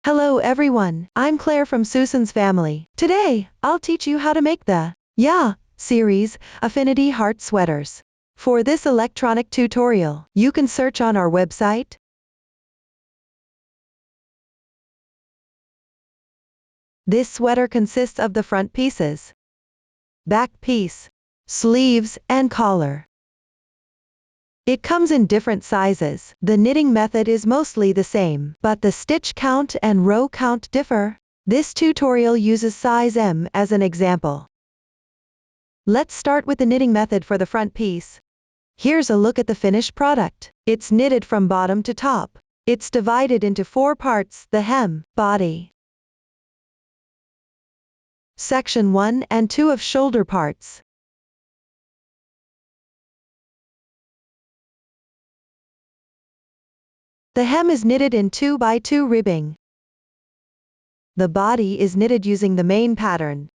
Hello everyone, I'm Claire from Susan's family. Today, I'll teach you how to make the Yeah series, Affinity Heart Sweaters. For this electronic tutorial, you can search on our website. This sweater consists of the front pieces, back piece, sleeves, and collar. It comes in different sizes. The knitting method is mostly the same, but the stitch count and row count differ. This tutorial uses size M as an example. Let's start with the knitting method for the front piece. Here's a look at the finished product. It's knitted from bottom to top. It's divided into 4 parts: the hem, body, section 1 and 2 of shoulder parts. The hem is knitted in 2x2 ribbing. The body is knitted using the main pattern.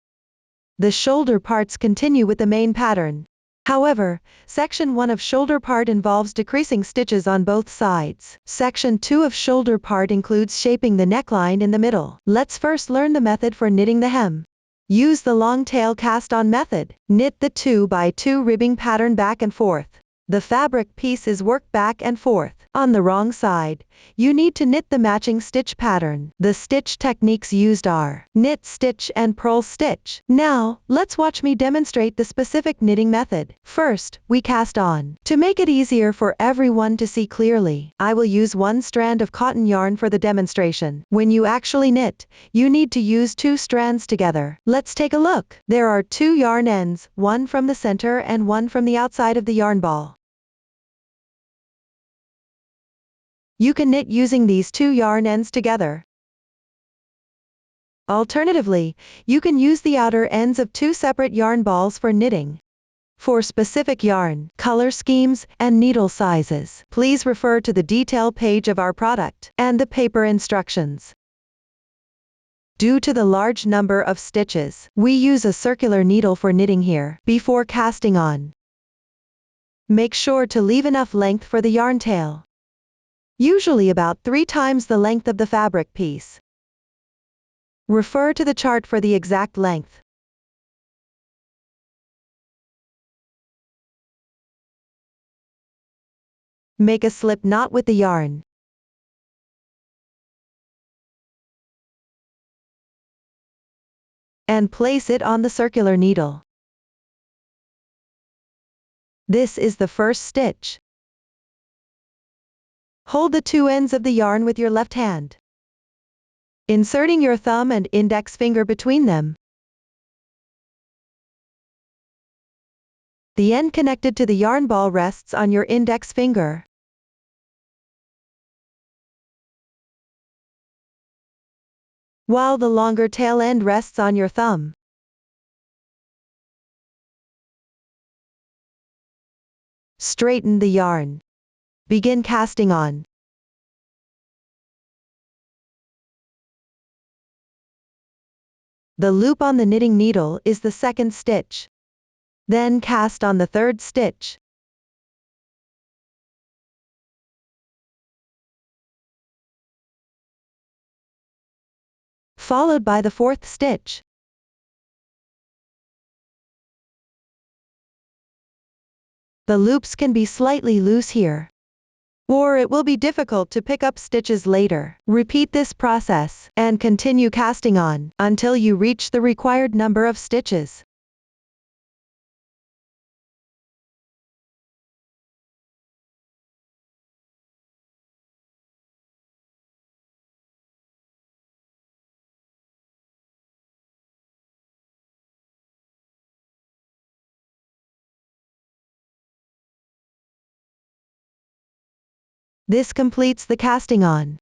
The shoulder parts continue with the main pattern. However, section 1 of shoulder part involves decreasing stitches on both sides. Section 2 of shoulder part includes shaping the neckline in the middle. Let's first learn the method for knitting the hem. Use the long tail cast on method. Knit the 2x2 ribbing pattern back and forth. The fabric piece is worked back and forth. On the wrong side, you need to knit the matching stitch pattern. The stitch techniques used are knit stitch and purl stitch. Now, let's watch me demonstrate the specific knitting method. First, we cast on. To make it easier for everyone to see clearly, I will use 1 strand of cotton yarn for the demonstration. When you actually knit, you need to use 2 strands together. Let's take a look. There are 2 yarn ends, one from the center and one from the outside of the yarn ball. You can knit using these 2 yarn ends together. Alternatively, you can use the outer ends of 2 separate yarn balls for knitting. For specific yarn, color schemes, and needle sizes, please refer to the detail page of our product and the paper instructions. Due to the large number of stitches, we use a circular needle for knitting here. Before casting on, make sure to leave enough length for the yarn tail. Usually about 3 times the length of the fabric piece. Refer to the chart for the exact length. Make a slip knot with the yarn. And place it on the circular needle. This is the first stitch. Hold the 2 ends of the yarn with your left hand, inserting your thumb and index finger between them. The end connected to the yarn ball rests on your index finger. While the longer tail end rests on your thumb. Straighten the yarn. Begin casting on. The loop on the knitting needle is the second stitch. Then cast on the third stitch. Followed by the fourth stitch. The loops can be slightly loose here, or it will be difficult to pick up stitches later. Repeat this process, and continue casting on, until you reach the required number of stitches. This completes the casting on.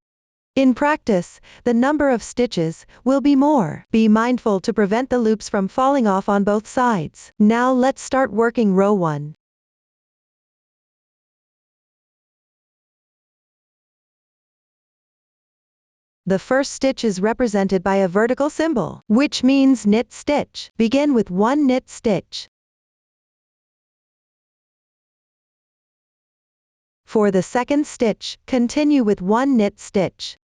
In practice, the number of stitches will be more. Be mindful to prevent the loops from falling off on both sides. Now let's start working row 1. The first stitch is represented by a vertical symbol, which means knit stitch. Begin with 1 knit stitch. For the second stitch, continue with 1 knit stitch.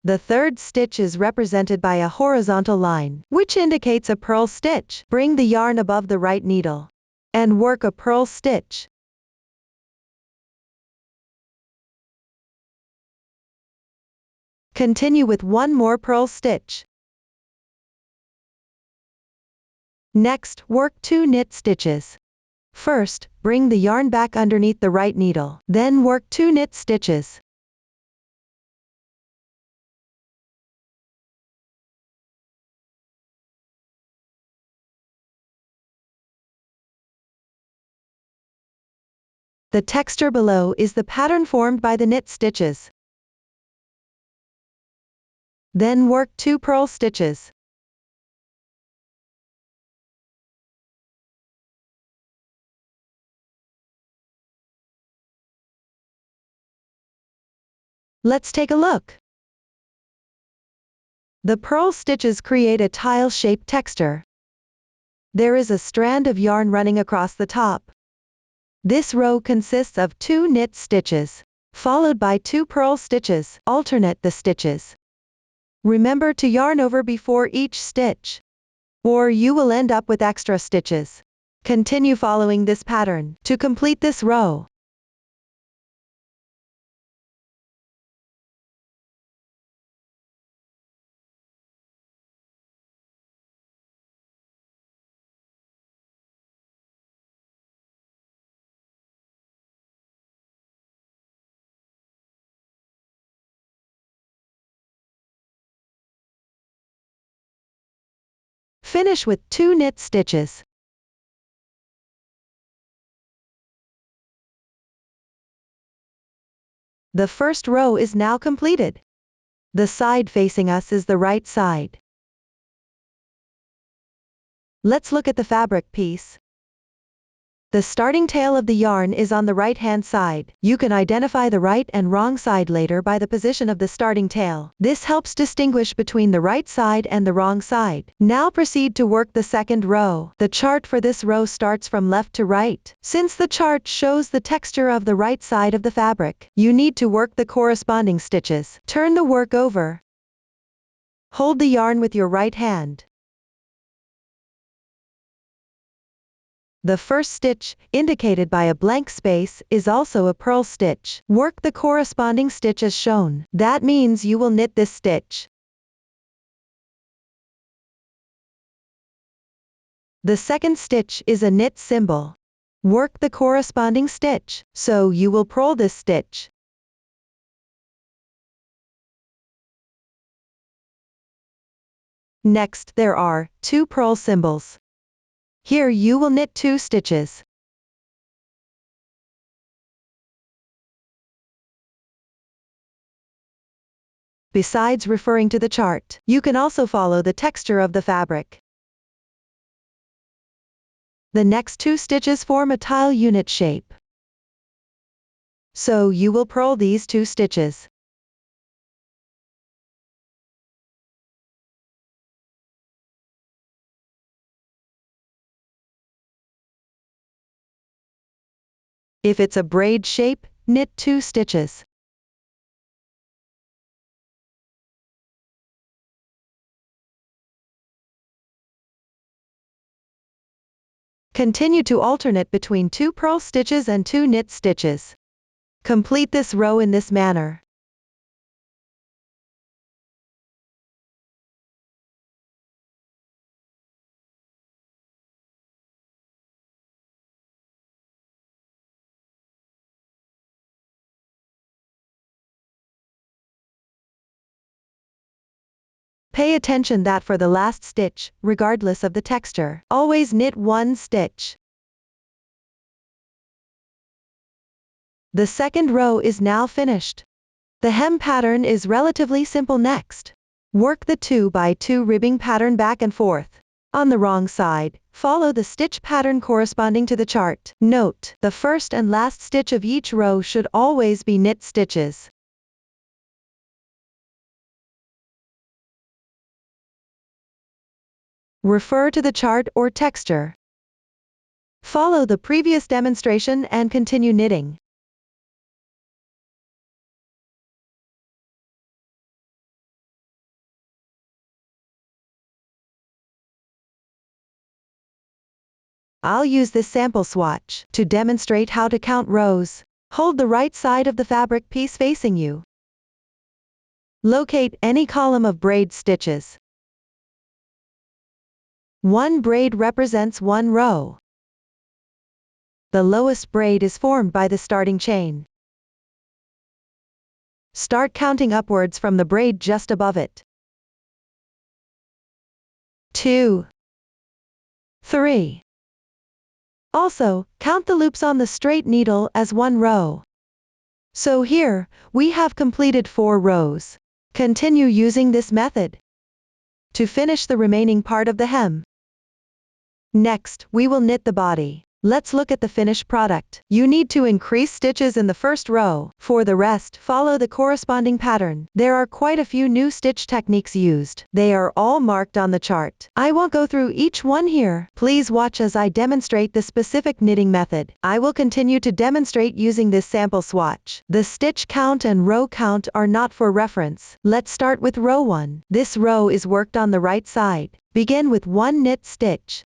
The third stitch is represented by a horizontal line, which indicates a purl stitch. Bring the yarn above the right needle and work a purl stitch. Continue with one more purl stitch. Next, work 2 knit stitches. First, bring the yarn back underneath the right needle, then work 2 knit stitches. The texture below is the pattern formed by the knit stitches. Then work 2 purl stitches. Let's take a look. The purl stitches create a tile-shaped texture. There is a strand of yarn running across the top. This row consists of 2 knit stitches, followed by 2 purl stitches. Alternate the stitches. Remember to yarn over before each stitch, or you will end up with extra stitches. Continue following this pattern to complete this row. Finish with 2 knit stitches. The first row is now completed. The side facing us is the right side. Let's look at the fabric piece. The starting tail of the yarn is on the right-hand side. You can identify the right and wrong side later by the position of the starting tail. This helps distinguish between the right side and the wrong side. Now proceed to work the second row. The chart for this row starts from left to right. Since the chart shows the texture of the right side of the fabric, you need to work the corresponding stitches. Turn the work over. Hold the yarn with your right hand. The first stitch, indicated by a blank space, is also a purl stitch. Work the corresponding stitch as shown. That means you will knit this stitch. The second stitch is a knit symbol. Work the corresponding stitch, so you will purl this stitch. Next, there are 2 purl symbols. Here you will knit 2 stitches. Besides referring to the chart, you can also follow the texture of the fabric. The next 2 stitches form a tile unit shape. So you will purl these 2 stitches. If it's a braid shape, knit 2 stitches. Continue to alternate between 2 purl stitches and 2 knit stitches. Complete this row in this manner. Pay attention that for the last stitch, regardless of the texture, always knit 1 stitch. The second row is now finished. The hem pattern is relatively simple. Next, work the 2x2 ribbing pattern back and forth. On the wrong side, follow the stitch pattern corresponding to the chart. Note, the first and last stitch of each row should always be knit stitches. Refer to the chart or texture. Follow the previous demonstration and continue knitting. I'll use this sample swatch to demonstrate how to count rows. Hold the right side of the fabric piece facing you. Locate any column of braid stitches. One braid represents one row. The lowest braid is formed by the starting chain. Start counting upwards from the braid just above it. 2, 3. Also, count the loops on the straight needle as one row. So here, we have completed 4 rows. Continue using this method to finish the remaining part of the hem. Next, we will knit the body. Let's look at the finished product. You need to increase stitches in the first row. For the rest, follow the corresponding pattern. There are quite a few new stitch techniques used. They are all marked on the chart. I won't go through each one here. Please watch as I demonstrate the specific knitting method. I will continue to demonstrate using this sample swatch. The stitch count and row count are not for reference. Let's start with row 1. This row is worked on the right side. Begin with 1 knit stitch.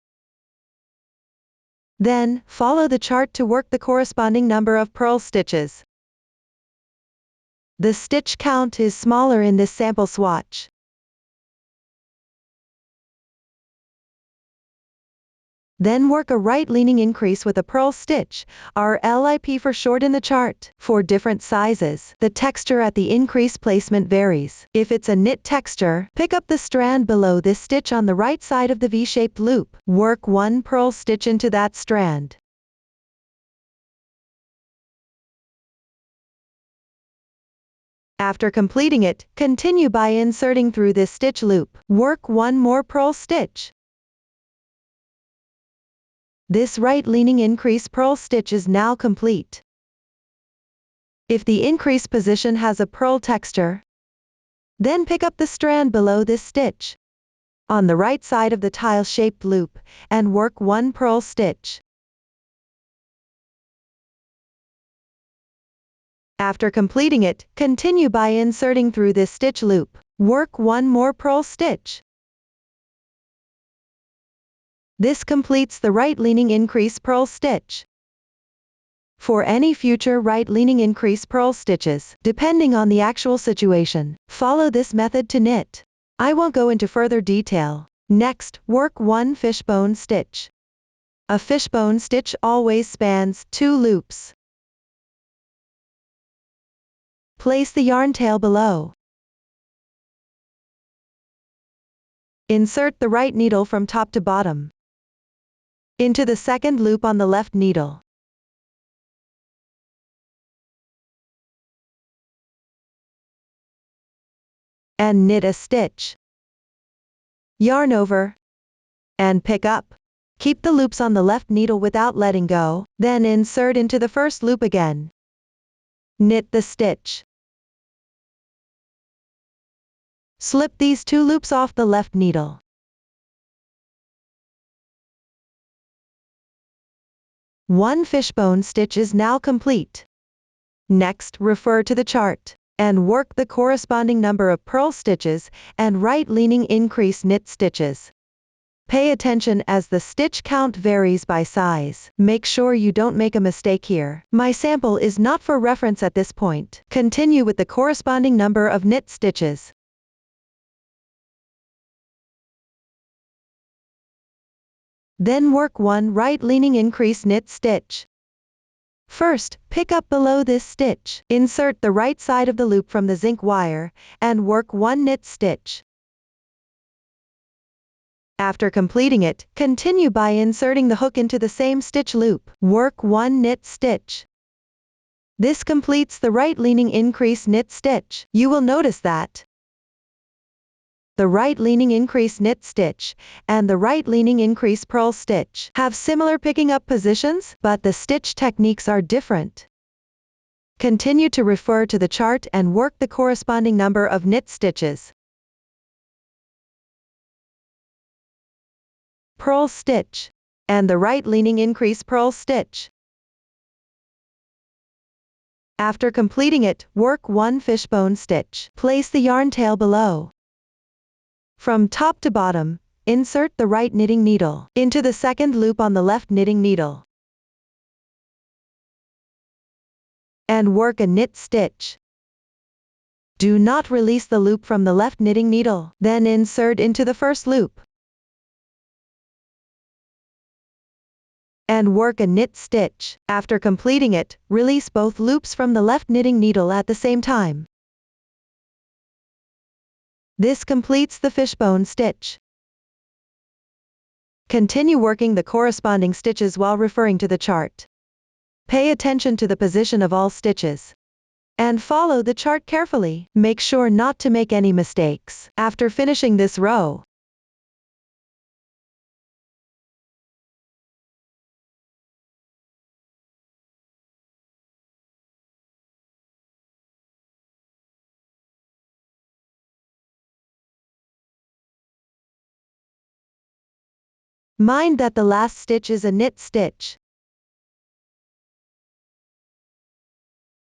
Then, follow the chart to work the corresponding number of purl stitches. The stitch count is smaller in this sample swatch. Then work a right-leaning increase with a purl stitch, RLIP for short in the chart. For different sizes, the texture at the increase placement varies. If it's a knit texture, pick up the strand below this stitch on the right side of the V-shaped loop. Work 1 purl stitch into that strand. After completing it, continue by inserting through this stitch loop. Work 1 more purl stitch. This right-leaning increase purl stitch is now complete. If the increase position has a purl texture, then pick up the strand below this stitch on the right side of the tile-shaped loop and work 1 purl stitch. After completing it, continue by inserting through this stitch loop. Work 1 more purl stitch. This completes the right-leaning increase purl stitch. For any future right-leaning increase purl stitches, depending on the actual situation, follow this method to knit. I won't go into further detail. Next, work 1 fishbone stitch. A fishbone stitch always spans 2 loops. Place the yarn tail below. Insert the right needle from top to bottom into the second loop on the left needle. And knit a stitch. Yarn over and pick up. Keep the loops on the left needle without letting go, then insert into the first loop again. Knit the stitch. Slip these 2 loops off the left needle. One fishbone stitch is now complete. Next, refer to the chart and work the corresponding number of purl stitches and right-leaning increase knit stitches. Pay attention as the stitch count varies by size. Make sure you don't make a mistake here. My sample is not for reference at this point. Continue with the corresponding number of knit stitches. Then work 1 right-leaning increase knit stitch. First, pick up below this stitch. Insert the right side of the loop from the zinc wire, and work 1 knit stitch. After completing it, continue by inserting the hook into the same stitch loop. Work 1 knit stitch. This completes the right-leaning increase knit stitch. You will notice that the right-leaning increase knit stitch and the right-leaning increase purl stitch have similar picking up positions, but the stitch techniques are different. Continue to refer to the chart and work the corresponding number of knit stitches. Purl stitch and the right-leaning increase purl stitch. After completing it, work 1 fishbone stitch. Place the yarn tail below. From top to bottom, insert the right knitting needle into the second loop on the left knitting needle and work a knit stitch. Do not release the loop from the left knitting needle, then insert into the first loop and work a knit stitch. After completing it, release both loops from the left knitting needle at the same time. This completes the fishbone stitch. Continue working the corresponding stitches while referring to the chart. Pay attention to the position of all stitches and follow the chart carefully. Make sure not to make any mistakes. After finishing this row, mind that the last stitch is a knit stitch.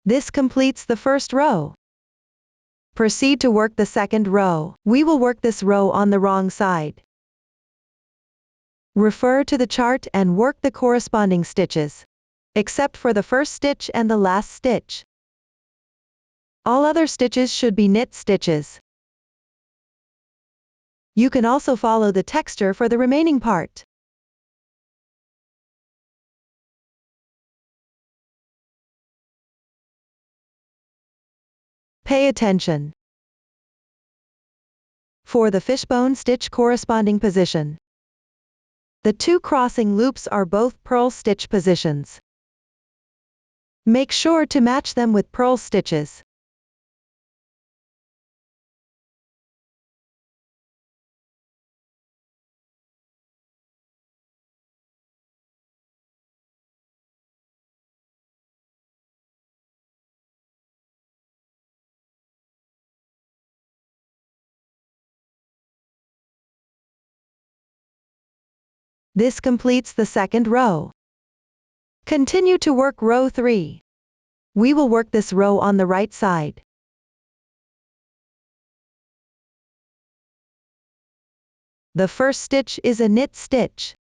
This completes the first row. Proceed to work the second row. We will work this row on the wrong side. Refer to the chart and work the corresponding stitches, except for the first stitch and the last stitch. All other stitches should be knit stitches. You can also follow the texture for the remaining part. Pay attention. For the fishbone stitch corresponding position, the two crossing loops are both purl stitch positions. Make sure to match them with purl stitches. This completes the second row. Continue to work row 3. We will work this row on the right side. The first stitch is a knit stitch.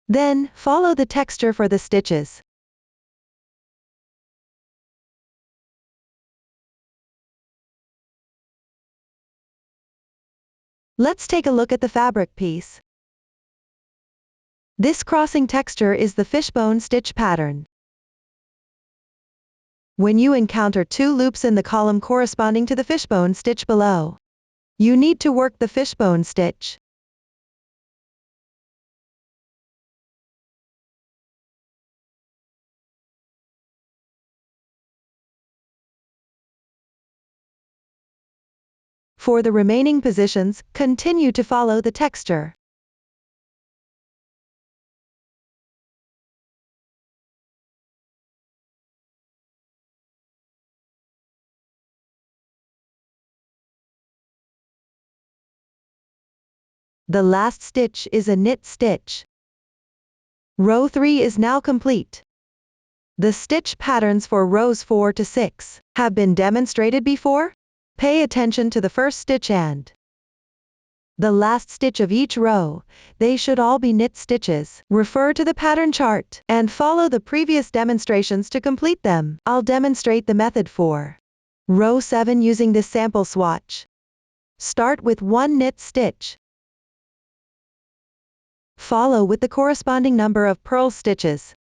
Then, follow the texture for the stitches. Let's take a look at the fabric piece. This crossing texture is the fishbone stitch pattern. When you encounter two loops in the column corresponding to the fishbone stitch below, you need to work the fishbone stitch. For the remaining positions, continue to follow the texture. The last stitch is a knit stitch. Row 3 is now complete. The stitch patterns for rows 4 to 6 have been demonstrated before. Pay attention to the first stitch and the last stitch of each row. They should all be knit stitches. Refer to the pattern chart and follow the previous demonstrations to complete them. I'll demonstrate the method for row 7 using this sample swatch. Start with one knit stitch. Follow with the corresponding number of purl stitches.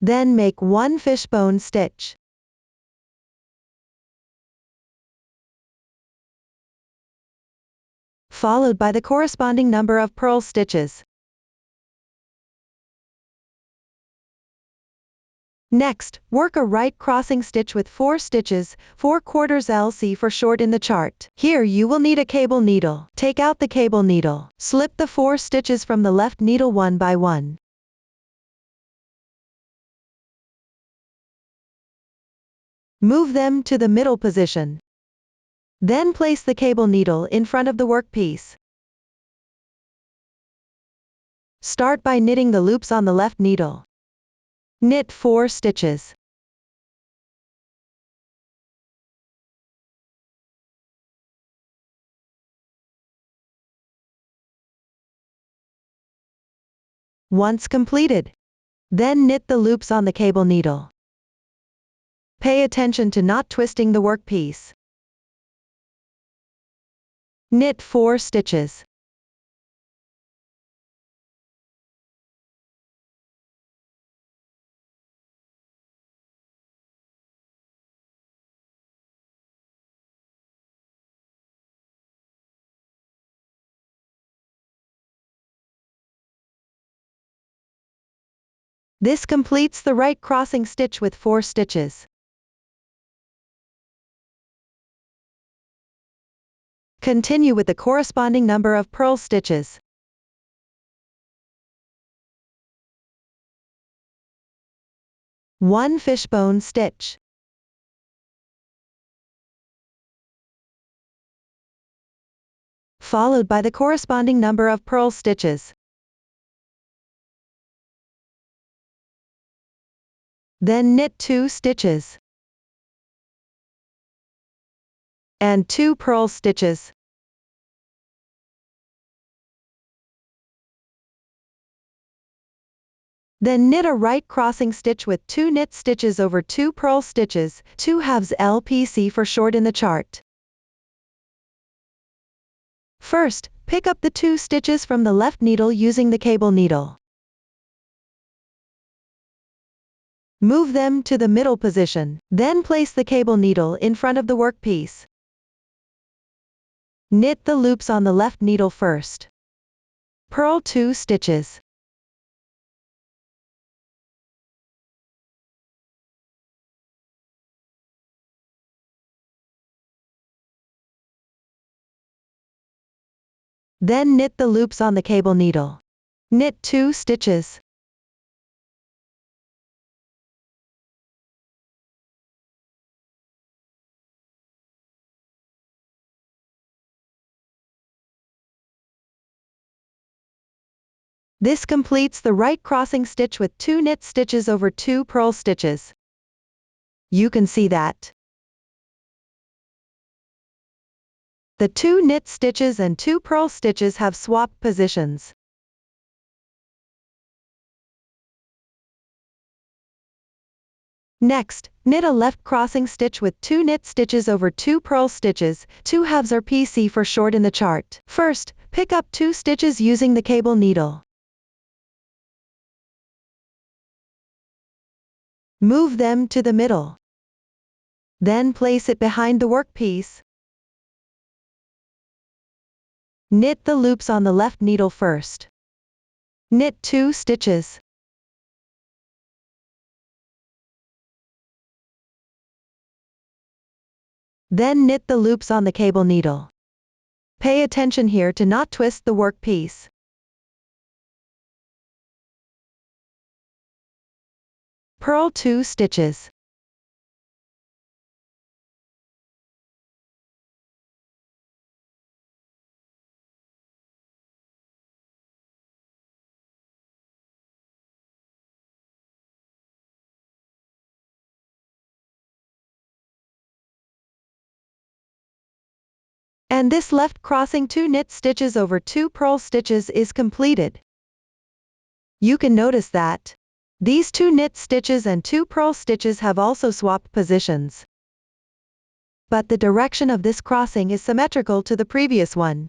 Then make one fishbone stitch. Followed by the corresponding number of purl stitches. Next, work a right crossing stitch with 4 stitches, 4/4 LC for short in the chart. Here you will need a cable needle. Take out the cable needle. Slip the 4 stitches from the left needle one by one. Move them to the middle position. Then place the cable needle in front of the workpiece. Start by knitting the loops on the left needle. Knit 4 stitches. Once completed, then knit the loops on the cable needle. Pay attention to not twisting the workpiece. Knit 4 stitches. This completes the right crossing stitch with 4 stitches. Continue with the corresponding number of purl stitches. One fishbone stitch. Followed by the corresponding number of purl stitches. Then knit 2 stitches. And 2 purl stitches. Then knit a right crossing stitch with 2 knit stitches over 2 purl stitches, 2/2 LPC for short in the chart. First, pick up the 2 stitches from the left needle using the cable needle. Move them to the middle position, then place the cable needle in front of the workpiece. Knit the loops on the left needle first. Purl 2 stitches. Then knit the loops on the cable needle. Knit 2 stitches. This completes the right crossing stitch with 2 knit stitches over 2 purl stitches. You can see that the 2 knit stitches and 2 purl stitches have swapped positions. Next, knit a left crossing stitch with 2 knit stitches over 2 purl stitches, 2/2 are PC for short in the chart. First, pick up 2 stitches using the cable needle. Move them to the middle. Then place it behind the workpiece. Knit the loops on the left needle first. Knit 2 stitches. Then knit the loops on the cable needle. Pay attention here to not twist the workpiece. Purl 2 stitches. And this left crossing 2 knit stitches over 2 purl stitches is completed. You can notice that these 2 knit stitches and 2 purl stitches have also swapped positions. But the direction of this crossing is symmetrical to the previous one.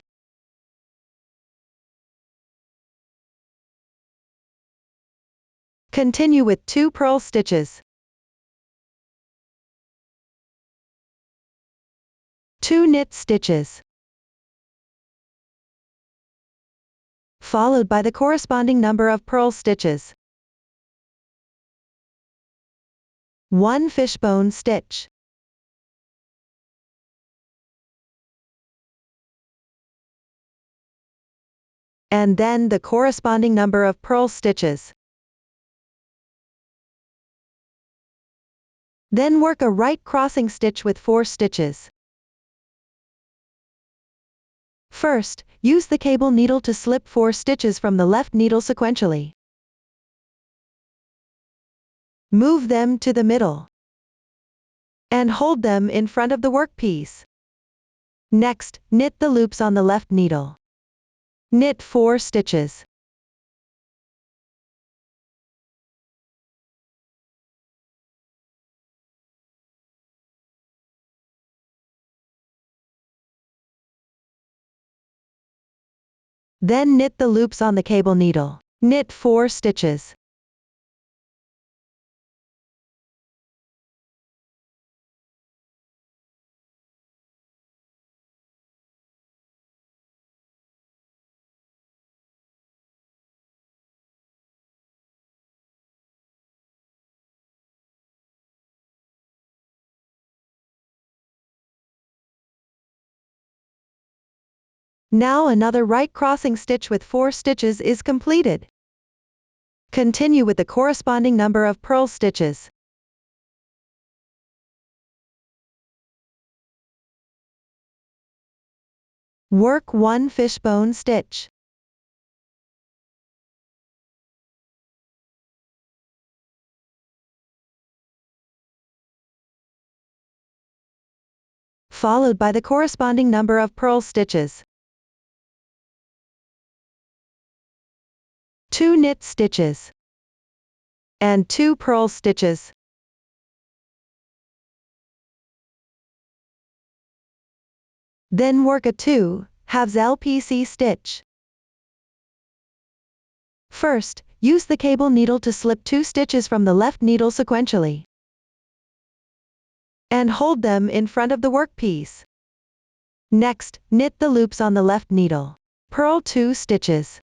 Continue with 2 purl stitches. 2 knit stitches. Followed by the corresponding number of purl stitches. 1 fishbone stitch. And then the corresponding number of purl stitches. Then work a right crossing stitch with 4 stitches. First, use the cable needle to slip 4 stitches from the left needle sequentially. Move them to the middle. And hold them in front of the workpiece. Next, knit the loops on the left needle. Knit 4 stitches. Then knit the loops on the cable needle. Knit 4 stitches. Now another right crossing stitch with 4 stitches is completed. Continue with the corresponding number of purl stitches. Work 1 fishbone stitch. Followed by the corresponding number of purl stitches. 2 knit stitches and 2 purl stitches. Then work a 2 halves LPC stitch. First, use the cable needle to slip 2 stitches from the left needle sequentially and hold them in front of the workpiece. Next, knit the loops on the left needle. Purl 2 stitches.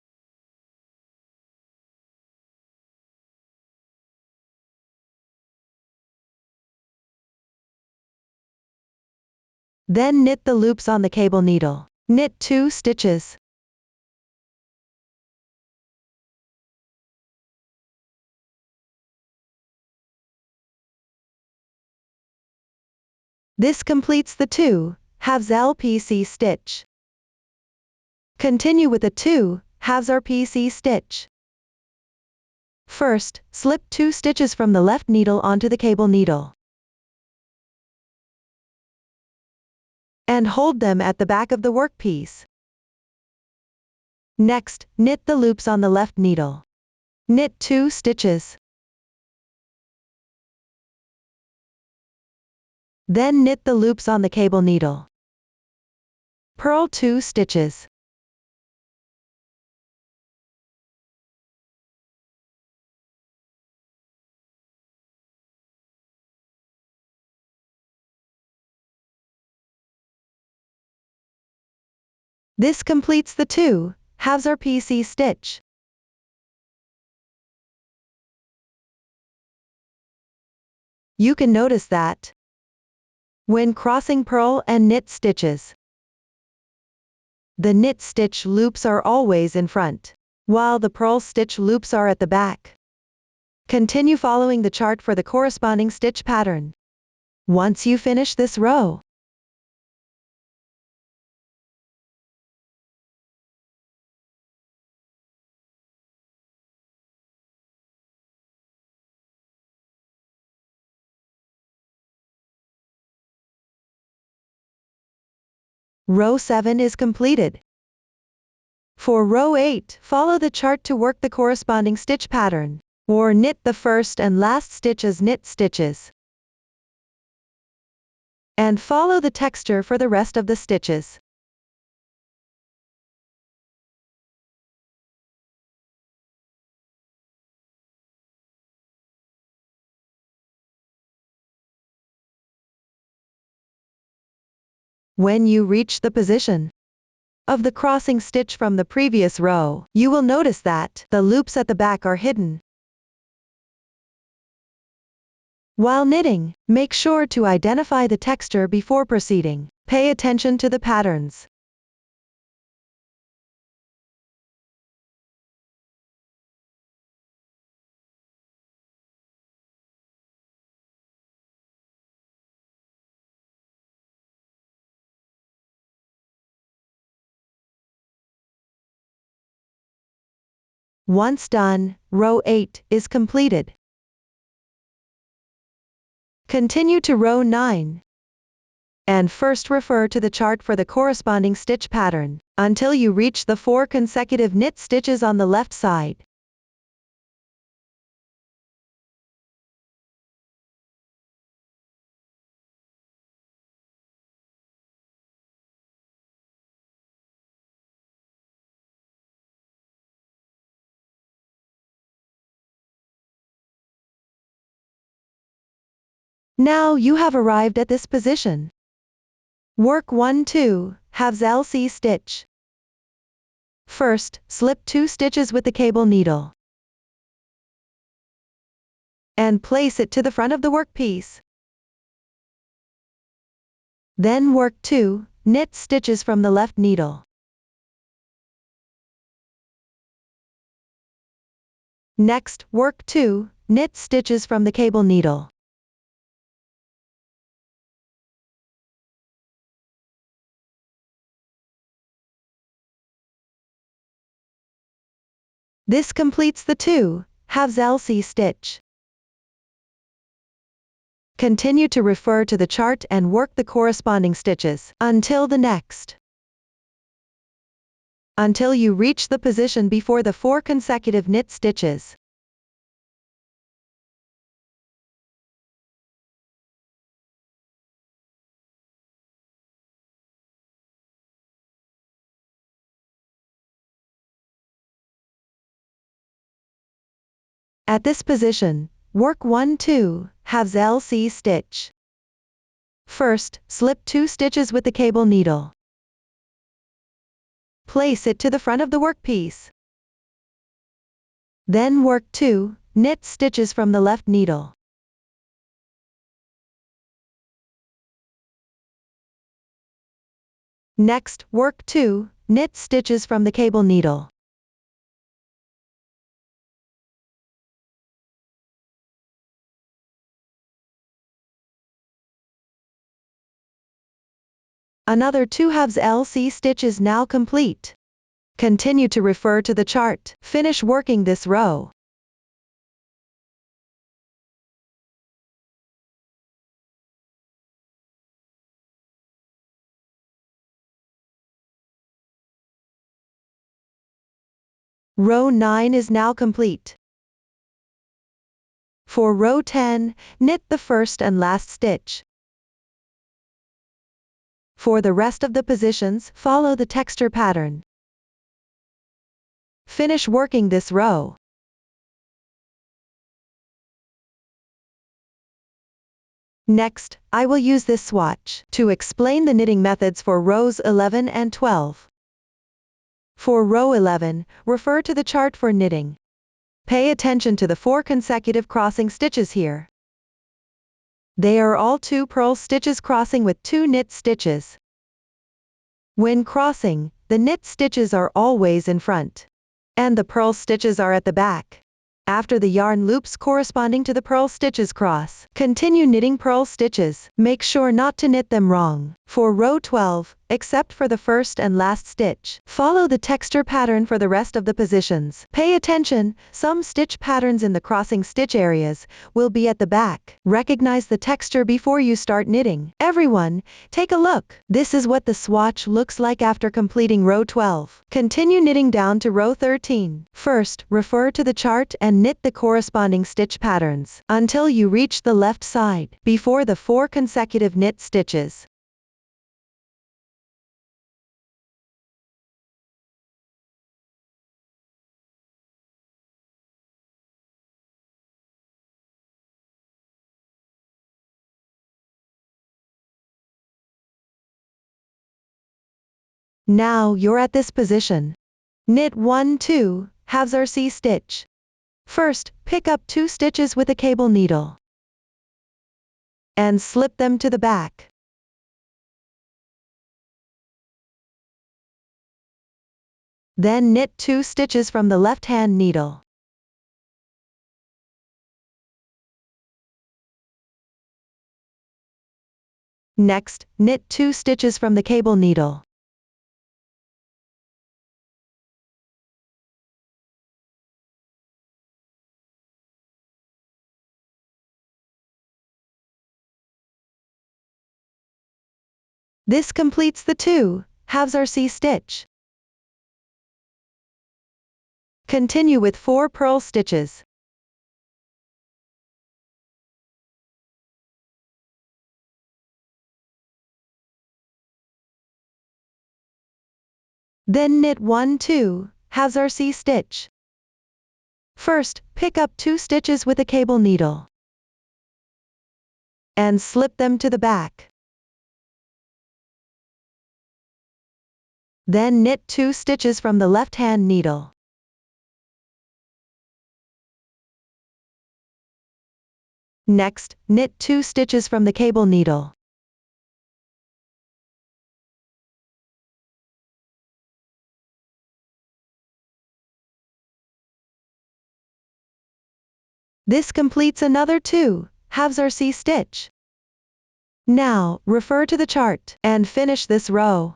Then knit the loops on the cable needle. Knit 2 stitches. This completes the 2 halves LPC stitch. Continue with a 2 halves RPC stitch. First, slip 2 stitches from the left needle onto the cable needle and hold them at the back of the workpiece. Next, knit the loops on the left needle. Knit 2 stitches. Then knit the loops on the cable needle. Purl 2 stitches. This completes the 2 halves RPC stitch. You can notice that when crossing purl and knit stitches, the knit stitch loops are always in front, while the purl stitch loops are at the back. Continue following the chart for the corresponding stitch pattern. Once you finish this row, row 7 is completed. For row 8, follow the chart to work the corresponding stitch pattern, or knit the first and last stitch as knit stitches, and follow the texture for the rest of the stitches. When you reach the position of the crossing stitch from the previous row, you will notice that the loops at the back are hidden. While knitting, make sure to identify the texture before proceeding. Pay attention to the patterns. Once done, row 8 is completed. Continue to row 9. And first refer to the chart for the corresponding stitch pattern, until you reach the 4 consecutive knit stitches on the left side. Now you have arrived at this position. Work 1-2, halves LC stitch. First, slip 2 stitches with the cable needle and place it to the front of the workpiece. Then work 2 knit stitches from the left needle. Next, work 2 knit stitches from the cable needle. This completes the 2 halves LC stitch. Continue to refer to the chart and work the corresponding stitches until the next. Until you reach the position before the 4 consecutive knit stitches. At this position, work 1-2 halves LC stitch. First, slip 2 stitches with the cable needle. Place it to the front of the workpiece. Then work 2 knit stitches from the left needle. Next, work 2 knit stitches from the cable needle. Another 2 halves LC stitch is now complete. Continue to refer to the chart. Finish working this row. Row 9 is now complete. For row 10, knit the first and last stitch. For the rest of the positions, follow the texture pattern. Finish working this row. Next, I will use this swatch to explain the knitting methods for rows 11 and 12. For row 11, refer to the chart for knitting. Pay attention to the 4 consecutive crossing stitches here. They are all 2 purl stitches crossing with 2 knit stitches. When crossing, the knit stitches are always in front, and the purl stitches are at the back. After the yarn loops corresponding to the purl stitches cross, continue knitting purl stitches. Make sure not to knit them wrong. For row 12, except for the first and last stitch, follow the texture pattern for the rest of the positions. Pay attention, some stitch patterns in the crossing stitch areas will be at the back. Recognize the texture before you start knitting. Everyone, take a look. This is what the swatch looks like after completing row 12. Continue knitting down to row 13. First, refer to the chart and knit the corresponding stitch patterns until you reach the left side before the 4 consecutive knit stitches. Now you're at this position. Knit 1-2 halves RC stitch. First, pick up 2 stitches with a cable needle and slip them to the back. Then knit 2 stitches from the left-hand needle. Next, knit 2 stitches from the cable needle. This completes the 2 halves RC stitch. Continue with 4 purl stitches. Then knit 1-2 halves RC stitch. First, pick up 2 stitches with a cable needle and slip them to the back. Then knit 2 stitches from the left-hand needle. Next, knit 2 stitches from the cable needle. This completes another 2 halves RC stitch. Now, refer to the chart and finish this row.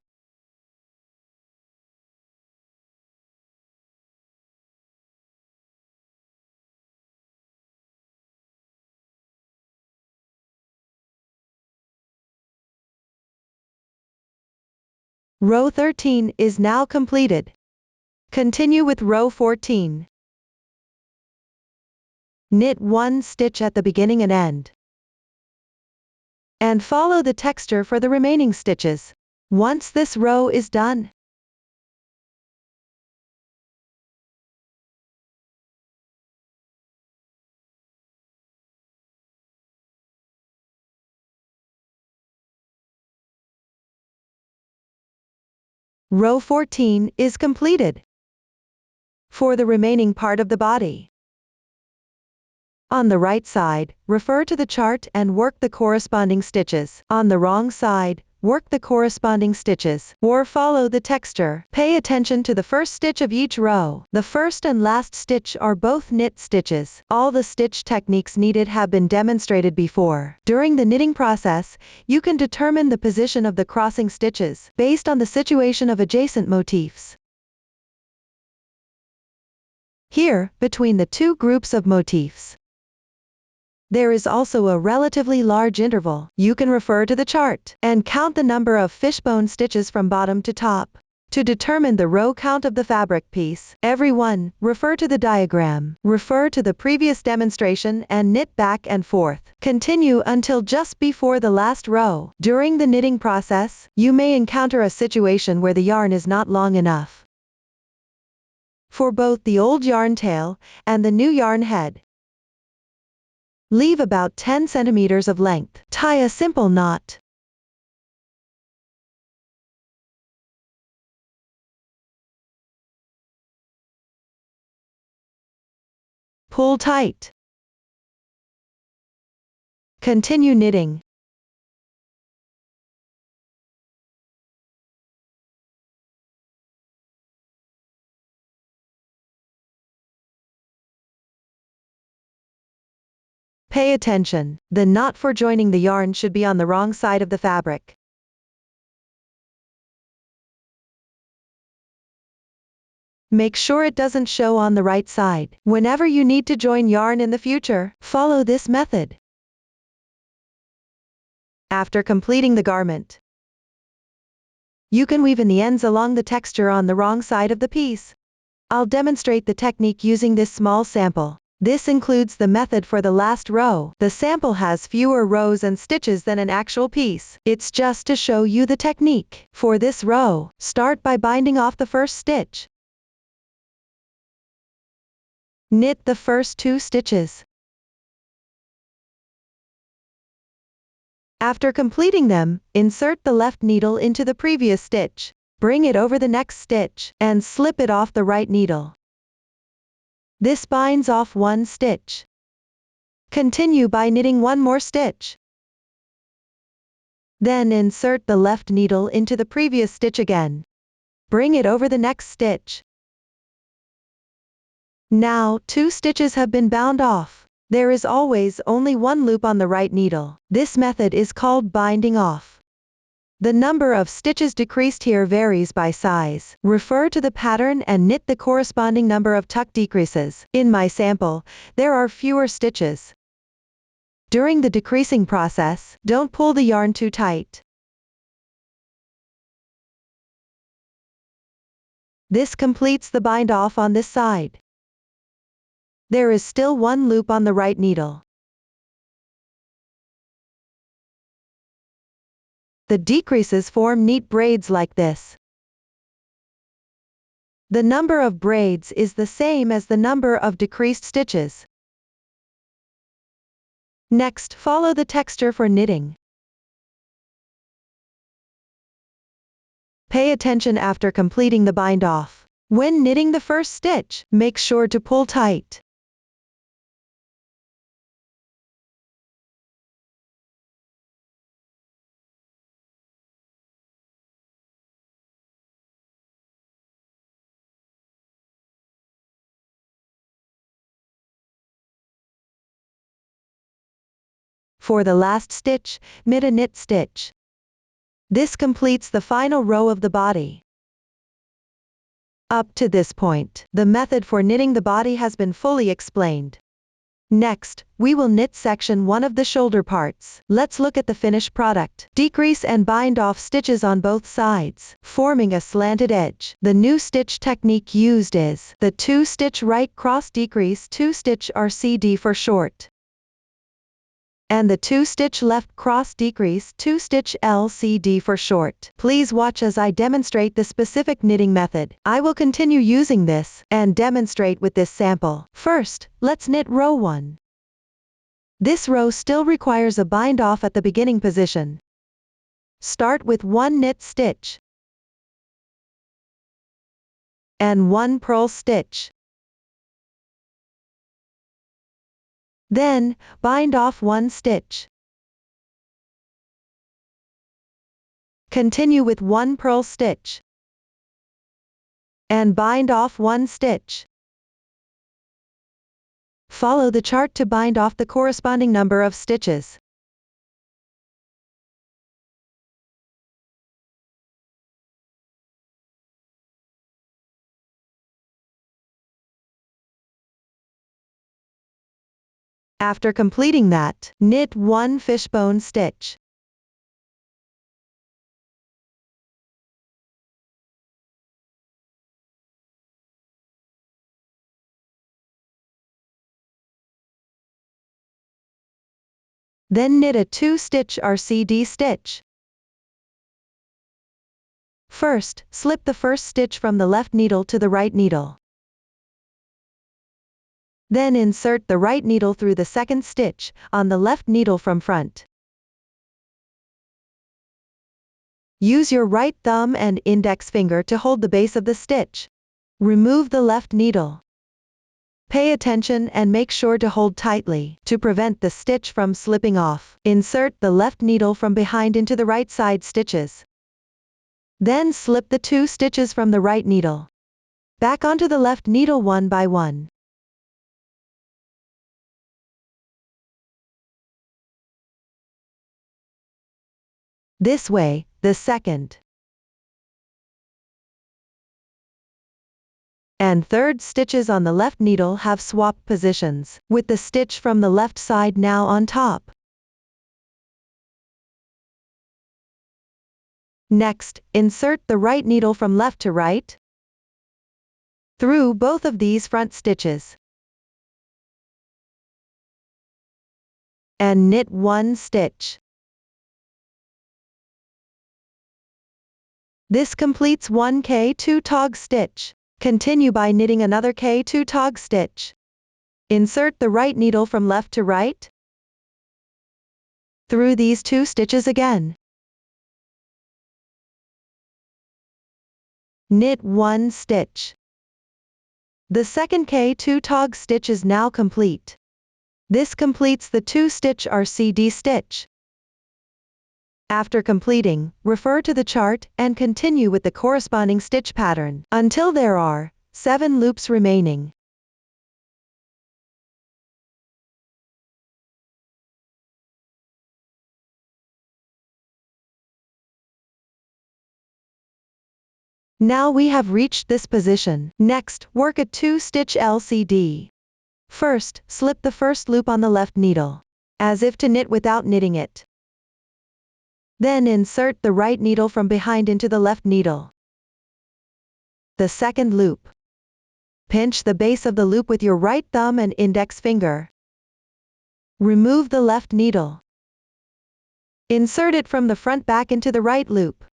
Row 13 is now completed. Continue with row 14. Knit 1 stitch at the beginning and end. And follow the texture for the remaining stitches. Once this row is done, row 14 is completed. For the remaining part of the body, on the right side, refer to the chart and work the corresponding stitches. On the wrong side, work the corresponding stitches, or follow the texture. Pay attention to the first stitch of each row. The first and last stitch are both knit stitches. All the stitch techniques needed have been demonstrated before. During the knitting process, you can determine the position of the crossing stitches, based on the situation of adjacent motifs. Here, between the 2 groups of motifs, there is also a relatively large interval. You can refer to the chart and count the number of fishbone stitches from bottom to top. To determine the row count of the fabric piece, every one, refer to the diagram. Refer to the previous demonstration and knit back and forth. Continue until just before the last row. During the knitting process, you may encounter a situation where the yarn is not long enough for both the old yarn tail and the new yarn head. Leave about 10 centimeters of length. Tie a simple knot. Pull tight. Continue knitting. Pay attention. The knot for joining the yarn should be on the wrong side of the fabric. Make sure it doesn't show on the right side. Whenever you need to join yarn in the future, follow this method. After completing the garment, you can weave in the ends along the texture on the wrong side of the piece. I'll demonstrate the technique using this small sample. This includes the method for the last row. The sample has fewer rows and stitches than an actual piece. It's just to show you the technique. For this row, start by binding off the first stitch. Knit the first 2 stitches. After completing them, insert the left needle into the previous stitch. Bring it over the next stitch, and slip it off the right needle. This binds off 1 stitch. Continue by knitting 1 more stitch. Then insert the left needle into the previous stitch again. Bring it over the next stitch. Now, 2 stitches have been bound off. There is always only 1 loop on the right needle. This method is called binding off. The number of stitches decreased here varies by size. Refer to the pattern and knit the corresponding number of tuck decreases. In my sample, there are fewer stitches. During the decreasing process, don't pull the yarn too tight. This completes the bind off on this side. There is still 1 loop on the right needle. The decreases form neat braids like this. The number of braids is the same as the number of decreased stitches. Next, follow the texture for knitting. Pay attention after completing the bind off. When knitting the first stitch, make sure to pull tight. For the last stitch, knit a knit stitch. This completes the final row of the body. Up to this point, the method for knitting the body has been fully explained. Next, we will knit section 1 of the shoulder parts. Let's look at the finished product. Decrease and bind off stitches on both sides, forming a slanted edge. The new stitch technique used is the 2-stitch right cross decrease 2-stitch RCD for short, and the 2-stitch left cross decrease 2-stitch LCD for short. Please watch as I demonstrate the specific knitting method. I will continue using this and demonstrate with this sample. First, let's knit row 1. This row still requires a bind off at the beginning position. Start with 1 knit stitch and 1 purl stitch. Then, bind off 1 stitch. Continue with 1 purl stitch and bind off 1 stitch. Follow the chart to bind off the corresponding number of stitches. After completing that, knit 1 fishbone stitch. Then knit a 2-stitch RCD stitch. First, slip the first stitch from the left needle to the right needle. Then insert the right needle through the second stitch on the left needle from front. Use your right thumb and index finger to hold the base of the stitch. Remove the left needle. Pay attention and make sure to hold tightly to prevent the stitch from slipping off. Insert the left needle from behind into the right side stitches. Then slip the 2 stitches from the right needle back onto the left needle one by one. This way, the second and third stitches on the left needle have swapped positions, with the stitch from the left side now on top. Next, insert the right needle from left to right through both of these front stitches and knit 1 stitch. This completes 1 K2 tog stitch. Continue by knitting another K2 tog stitch. Insert the right needle from left to right through these 2 stitches again. Knit 1 stitch. The second K2 tog stitch is now complete. This completes the 2-stitch RCD stitch. After completing, refer to the chart and continue with the corresponding stitch pattern until there are 7 loops remaining. Now we have reached this position. Next, work a 2-stitch LCD. First, slip the first loop on the left needle, as if to knit without knitting it. Then insert the right needle from behind into the left needle. The second loop. Pinch the base of the loop with your right thumb and index finger. Remove the left needle. Insert it from the front back into the right loop.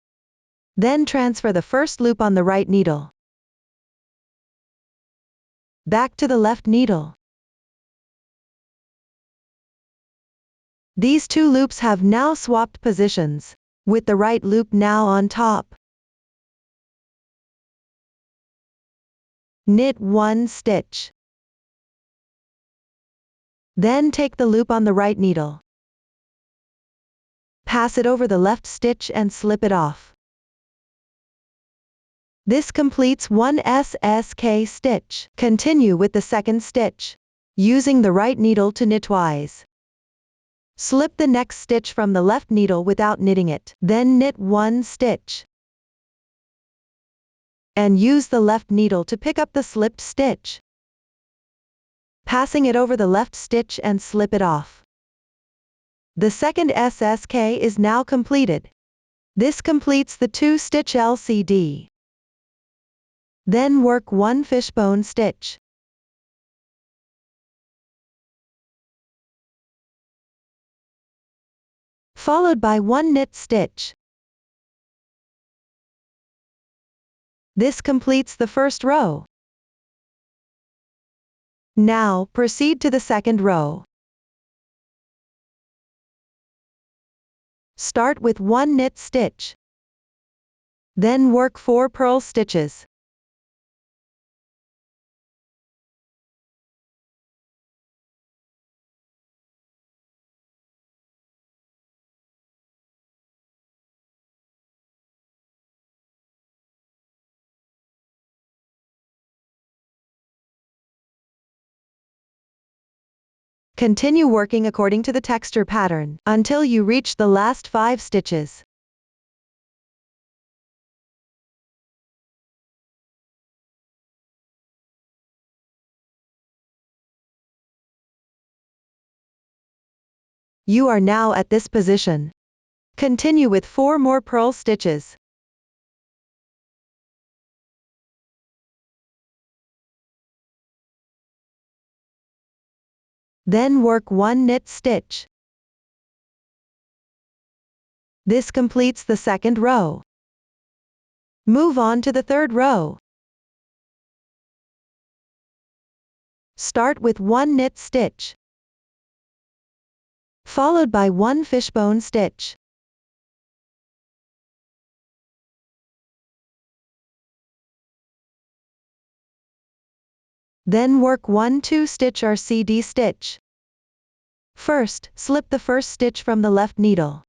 Then transfer the first loop on the right needle back to the left needle. These two loops have now swapped positions, with the right loop now on top. Knit 1 stitch. Then take the loop on the right needle. Pass it over the left stitch and slip it off. This completes one SSK stitch. Continue with the second stitch, using the right needle to knit twice. Slip the next stitch from the left needle without knitting it, then knit 1 stitch. And use the left needle to pick up the slipped stitch, passing it over the left stitch and slip it off. The second SSK is now completed. This completes the 2-stitch LCD. Then work 1 fishbone stitch. Followed by 1 knit stitch. This completes the first row. Now, proceed to the second row. Start with 1 knit stitch. Then work 4 purl stitches. Continue working according to the texture pattern, until you reach the last 5 stitches. You are now at this position. Continue with 4 more purl stitches. Then work 1 knit stitch. This completes the second row. Move on to the third row. Start with 1 knit stitch, followed by 1 fishbone stitch. Then work 1 2-stitch RCD stitch. First, slip the first stitch from the left needle.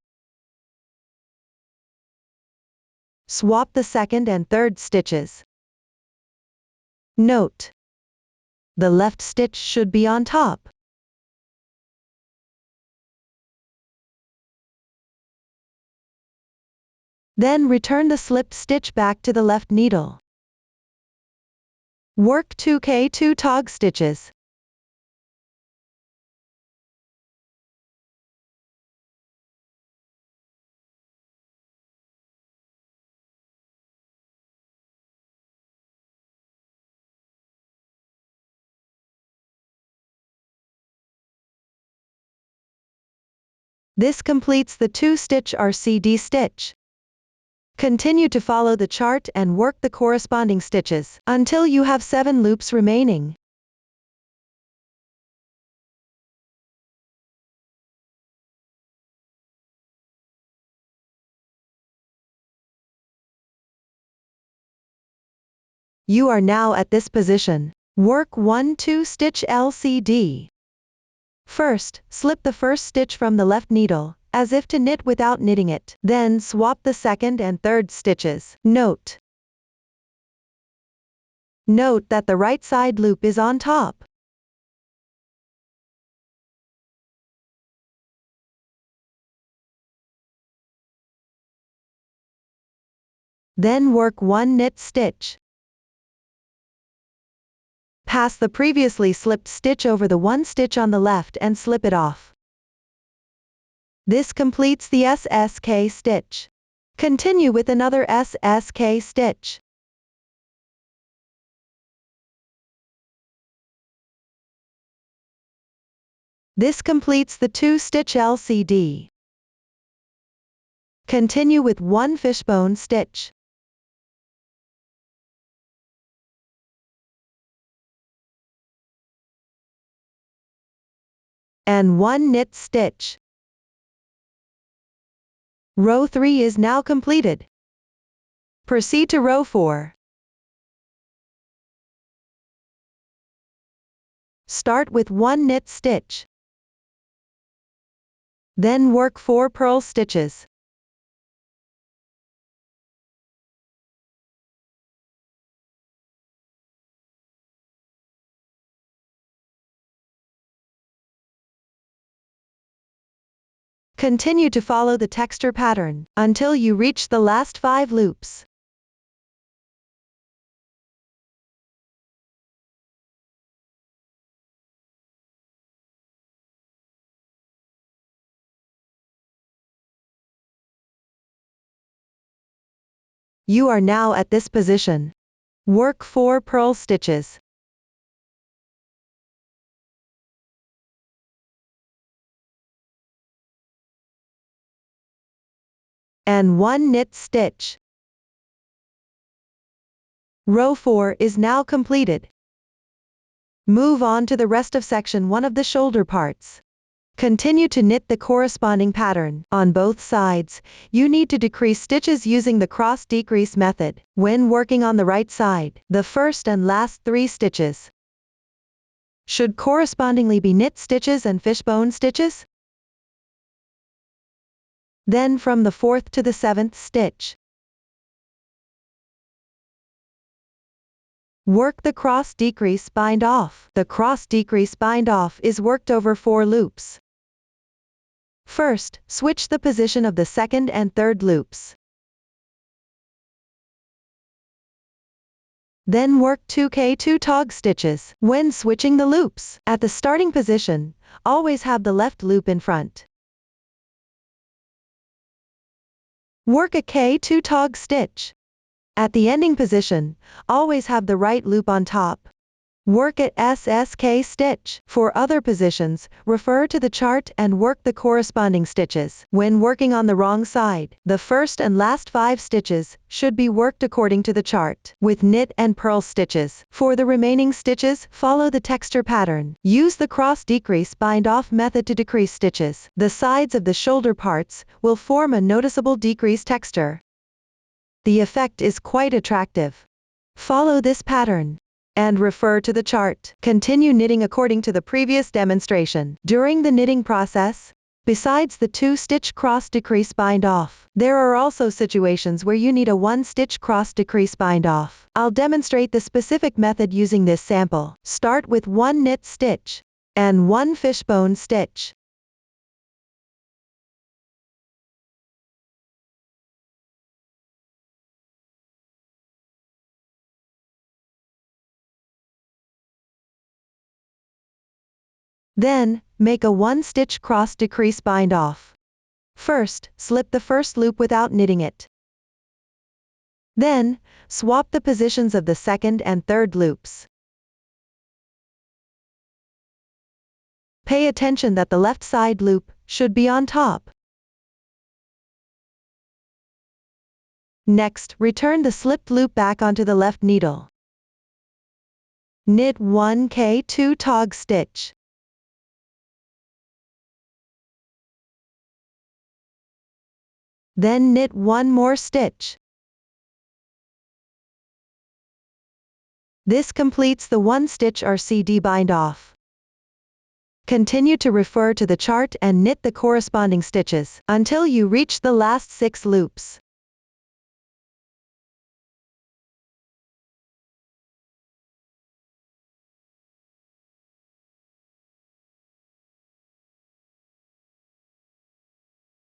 Swap the second and third stitches. Note: the left stitch should be on top. Then return the slipped stitch back to the left needle. Work 2K2 tog stitches. This completes the 2-stitch RCD stitch. Continue to follow the chart and work the corresponding stitches until you have 7 loops remaining. You are now at this position. Work 1 2-stitch LCD. First, slip the first stitch from the left needle, as if to knit without knitting it. Then swap the second and third stitches. Note that the right side loop is on top. Then work 1 knit stitch. Pass the previously slipped stitch over the 1 stitch on the left and slip it off. This completes the SSK stitch. Continue with another SSK stitch. This completes the 2-stitch LCD. Continue with 1 fishbone stitch. And 1 knit stitch. Row 3 is now completed. Proceed to row 4. Start with 1 knit stitch. Then work 4 purl stitches. Continue to follow the texture pattern until you reach the last 5 loops. You are now at this position. Work 4 purl stitches. And 1 knit stitch. Row 4 is now completed. Move on to the rest of section 1 of the shoulder parts. Continue to knit the corresponding pattern. On both sides, you need to decrease stitches using the cross decrease method. When working on the right side, the first and last 3 stitches should correspondingly be knit stitches and fishbone stitches. Then from the 4th to the 7th stitch, work the cross decrease bind off. The cross decrease bind off is worked over 4 loops. First, switch the position of the 2nd and 3rd loops. Then work 2k2 tog stitches. When switching the loops, at the starting position, always have the left loop in front. Work a k2 tog stitch. At the ending position, always have the right loop on top. Work at SSK stitch. For other positions, refer to the chart and work the corresponding stitches. When working on the wrong side, the first and last 5 stitches should be worked according to the chart, with knit and purl stitches. For the remaining stitches, follow the texture pattern. Use the cross decrease bind off method to decrease stitches. The sides of the shoulder parts will form a noticeable decrease texture. The effect is quite attractive. Follow this pattern and refer to the chart. Continue knitting according to the previous demonstration. During the knitting process, besides the 2-stitch cross decrease bind off, there are also situations where you need a 1-stitch cross decrease bind off. I'll demonstrate the specific method using this sample. Start with 1 knit stitch and 1 fishbone stitch. Then, make a 1-stitch cross decrease bind off. First, slip the first loop without knitting it. Then, swap the positions of the 2nd and 3rd loops. Pay attention that the left side loop should be on top. Next, return the slipped loop back onto the left needle. Knit 1 k2 tog stitch. Then knit 1 more stitch. This completes the 1-stitch RCD bind off. Continue to refer to the chart and knit the corresponding stitches until you reach the last 6 loops.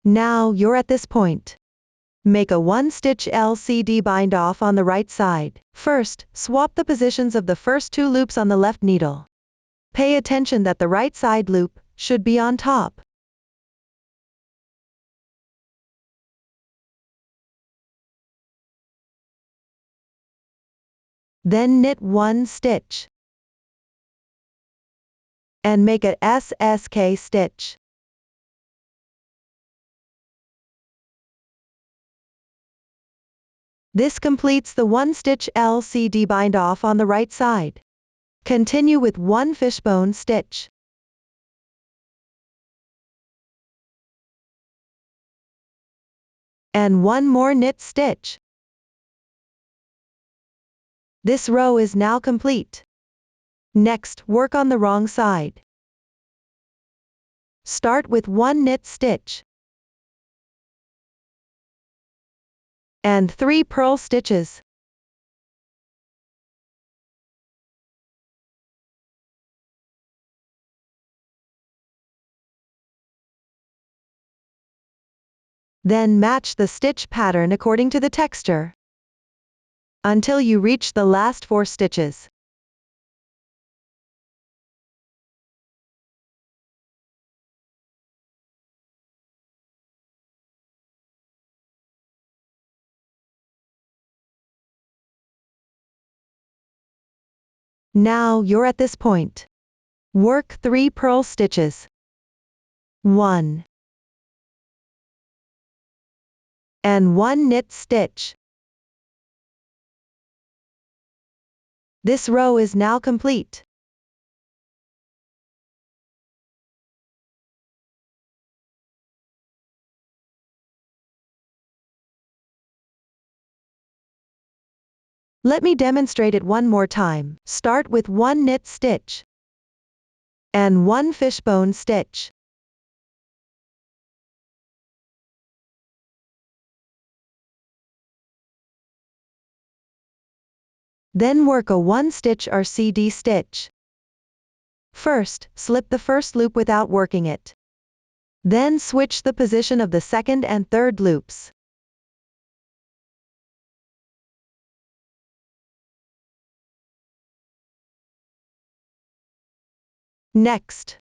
Now you're at this point. Make a 1-stitch LCD bind off on the right side. First, swap the positions of the first 2 loops on the left needle. Pay attention that the right side loop should be on top. Then knit 1 stitch and make a SSK stitch. This completes the 1-stitch LCD bind off on the right side. Continue with 1 fishbone stitch. and one more knit stitch. This row is now complete. Next, work on the wrong side. Start with one knit stitch and 3 purl stitches. Then match the stitch pattern according to the texture until you reach the last 4 stitches. Now you're at this point. Work 3 purl stitches. 1 and 1 knit stitch. This row is now complete. Let me demonstrate it one more time. Start with 1 knit stitch and 1 fishbone stitch. Then work a 1 stitch RCD stitch. First, slip the first loop without working it. Then switch the position of the second and third loops. Next,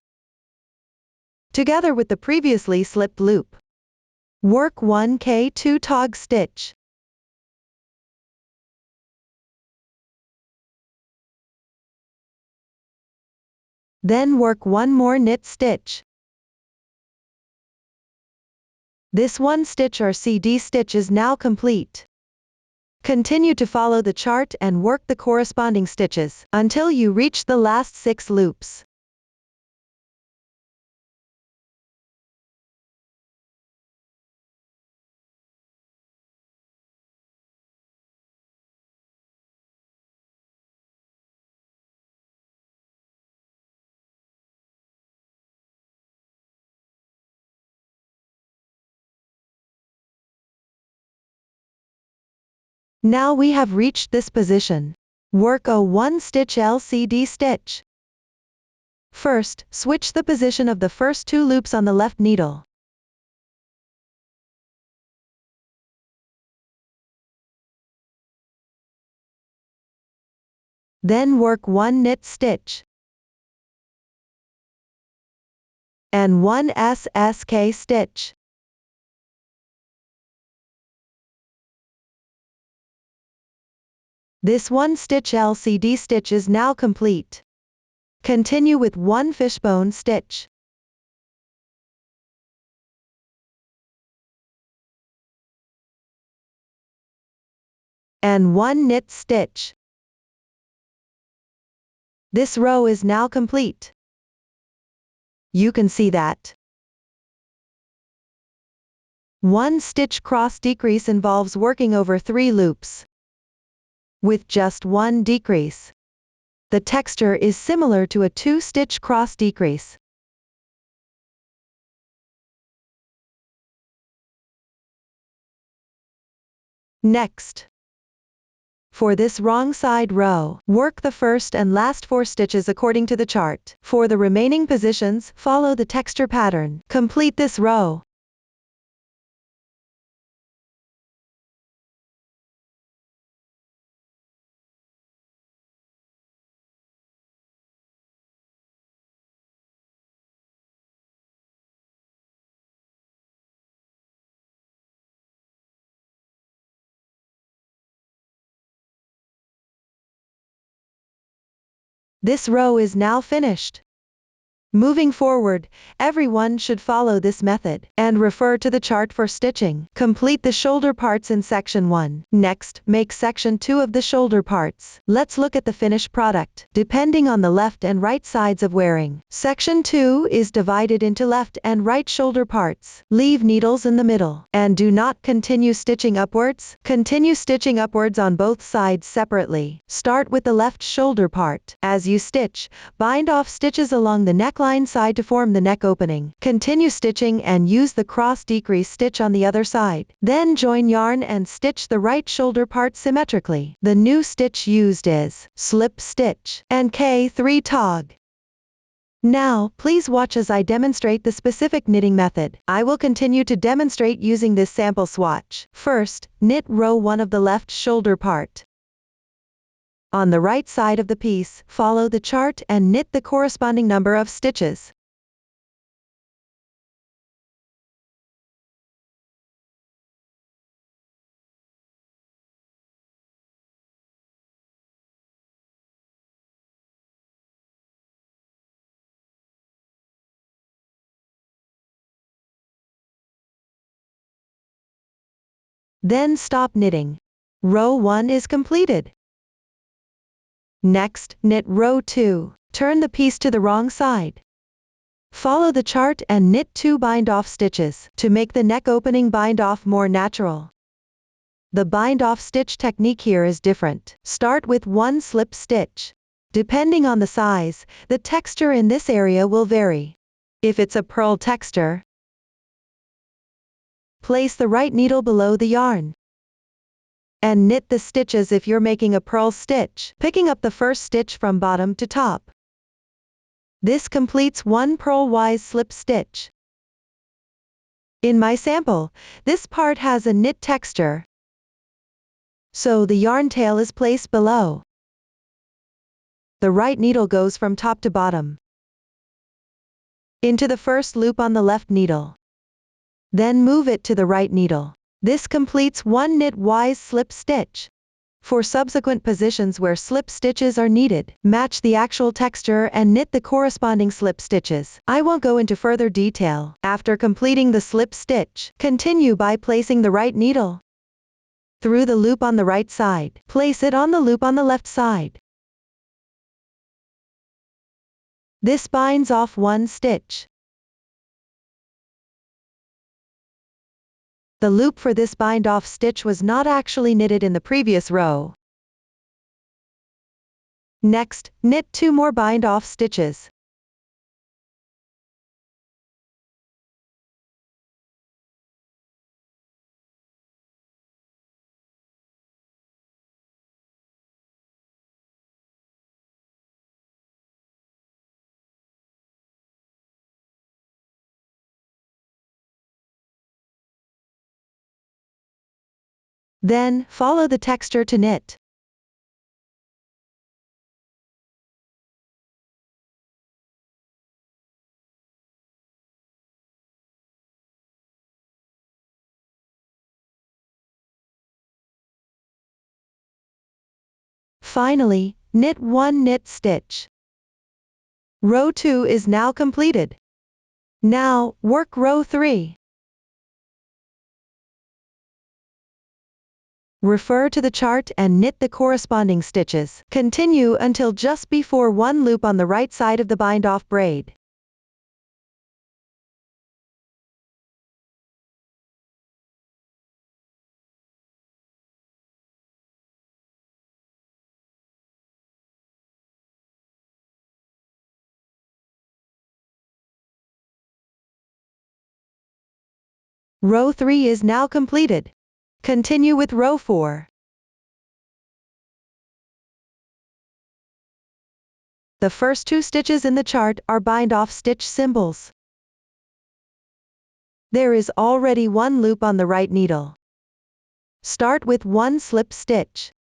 together with the previously slipped loop, work 1 K2 tog stitch. Then work 1 more knit stitch. This 1 stitch RCD stitch is now complete. Continue to follow the chart and work the corresponding stitches until you reach the last 6 loops. Now we have reached this position. Work a 1 stitch LCD stitch. First, switch the position of the first 2 loops on the left needle. Then work 1 knit stitch and 1 SSK stitch. This 1 stitch LCD stitch is now complete. Continue with 1 fishbone stitch. And 1 knit stitch. This row is now complete. You can see that 1 stitch cross decrease involves working over 3 loops with just 1 decrease. The texture is similar to a 2 stitch cross decrease. Next, for this wrong side row, work the first and last 4 stitches according to the chart. For the remaining positions, follow the texture pattern. Complete this row. This row is now finished. Moving forward, everyone should follow this method and refer to the chart for stitching. Complete the shoulder parts in section 1. Next, make section 2 of the shoulder parts. Let's look at the finished product. Depending on the left and right sides of wearing, section 2 is divided into left and right shoulder parts. Leave needles in the middle and do not continue stitching upwards. Continue stitching upwards on both sides separately. Start with the left shoulder part. As you stitch, bind off stitches along the neckline side to form the neck opening. Continue stitching and use the cross decrease stitch on the other side. Then join yarn and stitch the right shoulder part symmetrically. The new stitch used is slip stitch and K3 tog. Now, please watch as I demonstrate the specific knitting method. I will continue to demonstrate using this sample swatch. First, knit row 1 of the left shoulder part. On the right side of the piece, follow the chart and knit the corresponding number of stitches. Then stop knitting. Row 1 is completed. Next, knit row 2. Turn the piece to the wrong side. Follow the chart and knit 2 bind-off stitches to make the neck opening bind-off more natural. The bind-off stitch technique here is different. Start with 1 slip stitch. Depending on the size, the texture in this area will vary. If it's a purl texture, place the right needle below the yarn and knit the stitches if you're making a purl stitch, picking up the first stitch from bottom to top. This completes 1 purl-wise slip stitch. In my sample, this part has a knit texture, so the yarn tail is placed below. The right needle goes from top to bottom into the first loop on the left needle. Then move it to the right needle. This completes 1 knit-wise slip stitch. For subsequent positions where slip stitches are needed, match the actual texture and knit the corresponding slip stitches. I won't go into further detail. After completing the slip stitch, continue by placing the right needle through the loop on the right side. Place it on the loop on the left side. This binds off 1 stitch. The loop for this bind-off stitch was not actually knitted in the previous row. Next, knit 2 more bind-off stitches. Then, follow the texture to knit. Finally, knit 1 knit stitch. Row 2 is now completed. Now, work row 3. Refer to the chart and knit the corresponding stitches. Continue until just before 1 loop on the right side of the bind-off braid. Row 3 is now completed. Continue with row 4. The first 2 stitches in the chart are bind-off stitch symbols. There is already 1 loop on the right needle. Start with 1 slip stitch.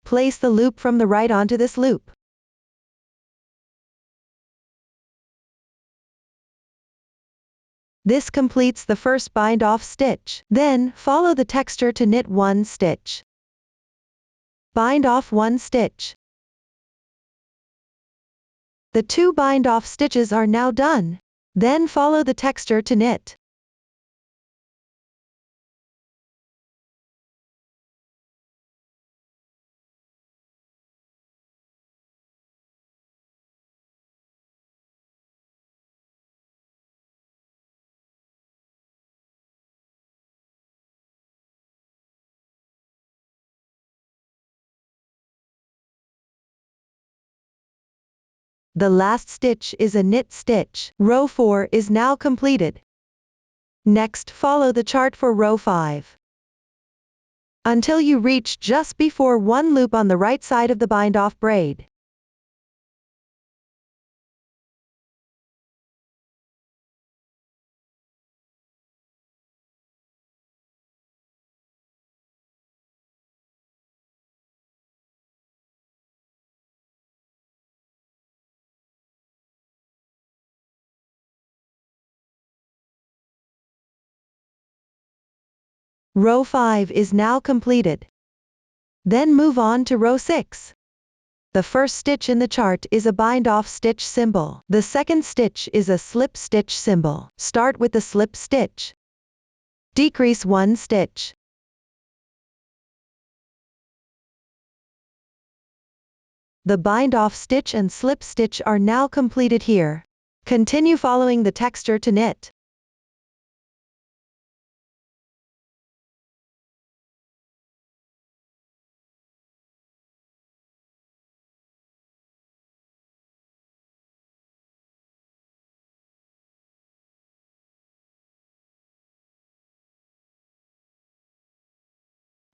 Place the loop from the right onto this loop. This completes the first bind-off stitch. Then, follow the texture to knit 1 stitch. Bind off 1 stitch. The 2 bind-off stitches are now done. Then follow the texture to knit. The last stitch is a knit stitch. Row 4 is now completed. Next, follow the chart for row 5. Until you reach just before one loop on the right side of the bind-off braid. Row 5 is now completed. Then move on to row 6. The first stitch in the chart is a bind-off stitch symbol. The second stitch is a slip stitch symbol. Start with the slip stitch. Decrease 1 stitch. The bind-off stitch and slip stitch are now completed here. Continue following the texture to knit.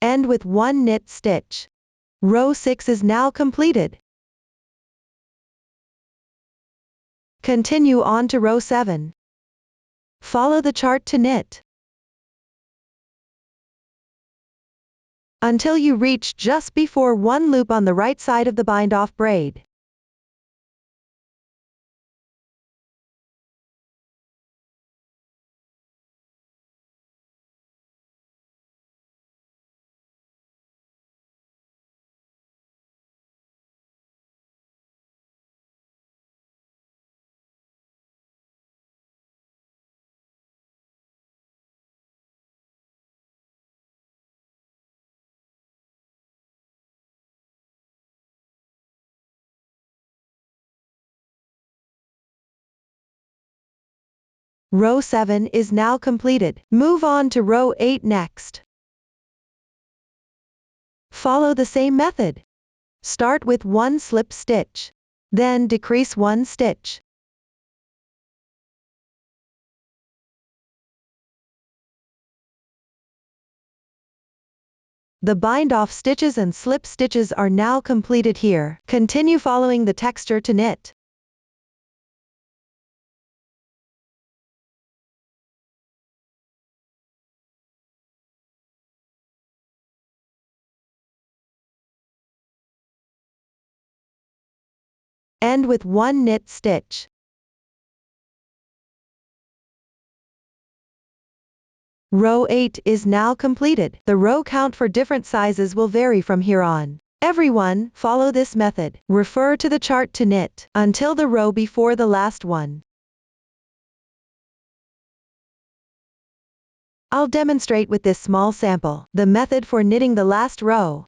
End with 1 knit stitch. Row 6 is now completed. Continue on to row 7. Follow the chart to knit until you reach just before one loop on the right side of the bind-off braid. Row 7 is now completed. Move on to row 8 next. Follow the same method. Start with 1 slip stitch. Then decrease 1 stitch. The bind-off stitches and slip stitches are now completed here. Continue following the texture to knit. End with 1 knit stitch. Row 8 is now completed. The row count for different sizes will vary from here on. Everyone, follow this method. Refer to the chart to knit until the row before the last one. I'll demonstrate with this small sample the method for knitting the last row.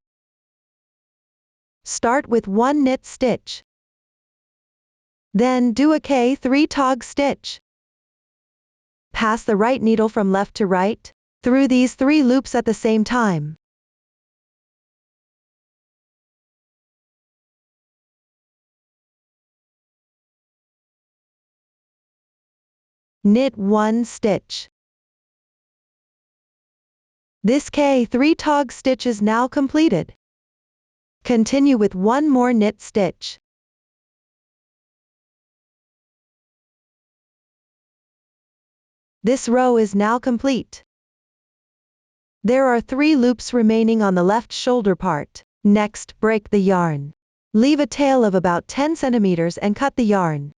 Start with 1 knit stitch. Then do a K3 tog stitch. Pass the right needle from left to right through these 3 loops at the same time. Knit 1 stitch. This K3 tog stitch is now completed. Continue with 1 more knit stitch. This row is now complete. There are 3 loops remaining on the left shoulder part. Next, break the yarn. Leave a tail of about 10 centimeters and cut the yarn.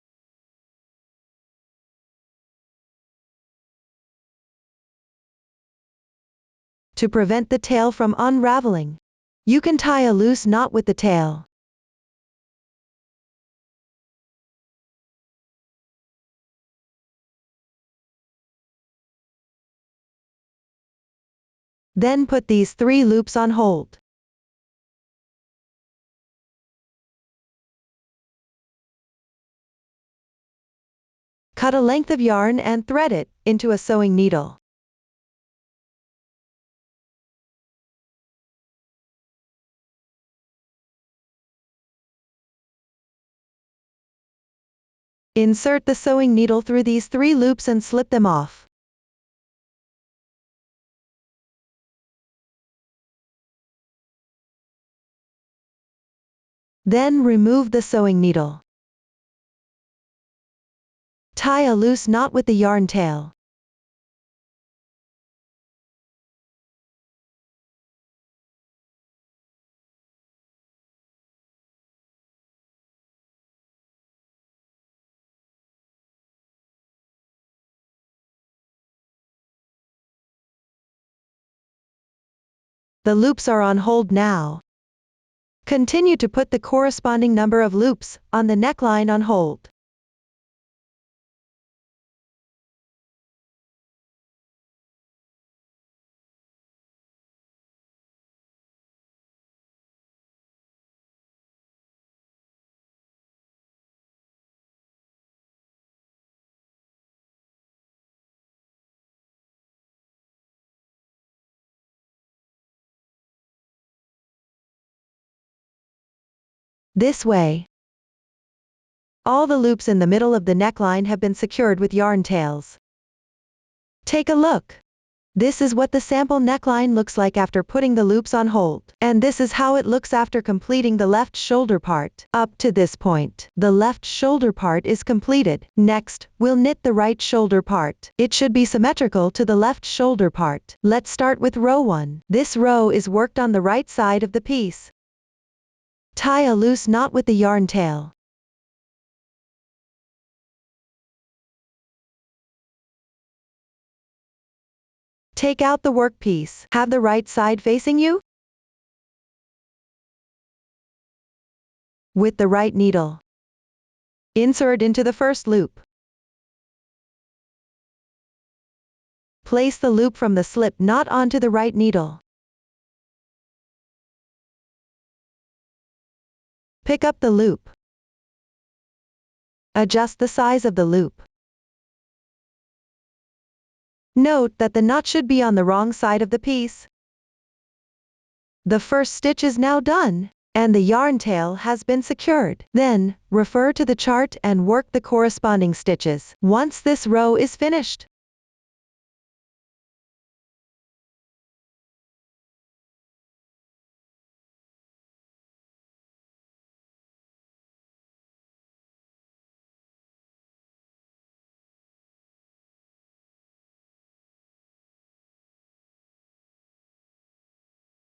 To prevent the tail from unraveling, you can tie a loose knot with the tail. Then put these 3 loops on hold. Cut a length of yarn and thread it into a sewing needle. Insert the sewing needle through these 3 loops and slip them off. Then remove the sewing needle. Tie a loose knot with the yarn tail. The loops are on hold now. Continue to put the corresponding number of loops on the neckline on hold. This way. All the loops in the middle of the neckline have been secured with yarn tails. Take a look. This is what the sample neckline looks like after putting the loops on hold. And this is how it looks after completing the left shoulder part. Up to this point, the left shoulder part is completed. Next, we'll knit the right shoulder part. It should be symmetrical to the left shoulder part. Let's start with row 1. This row is worked on the right side of the piece. Tie a loose knot with the yarn tail. Take out the workpiece. Have the right side facing you? With the right needle. Insert into the first loop. Place the loop from the slip knot onto the right needle. Pick up the loop. Adjust the size of the loop. Note that the knot should be on the wrong side of the piece. The first stitch is now done, and the yarn tail has been secured. Then, refer to the chart and work the corresponding stitches. Once this row is finished,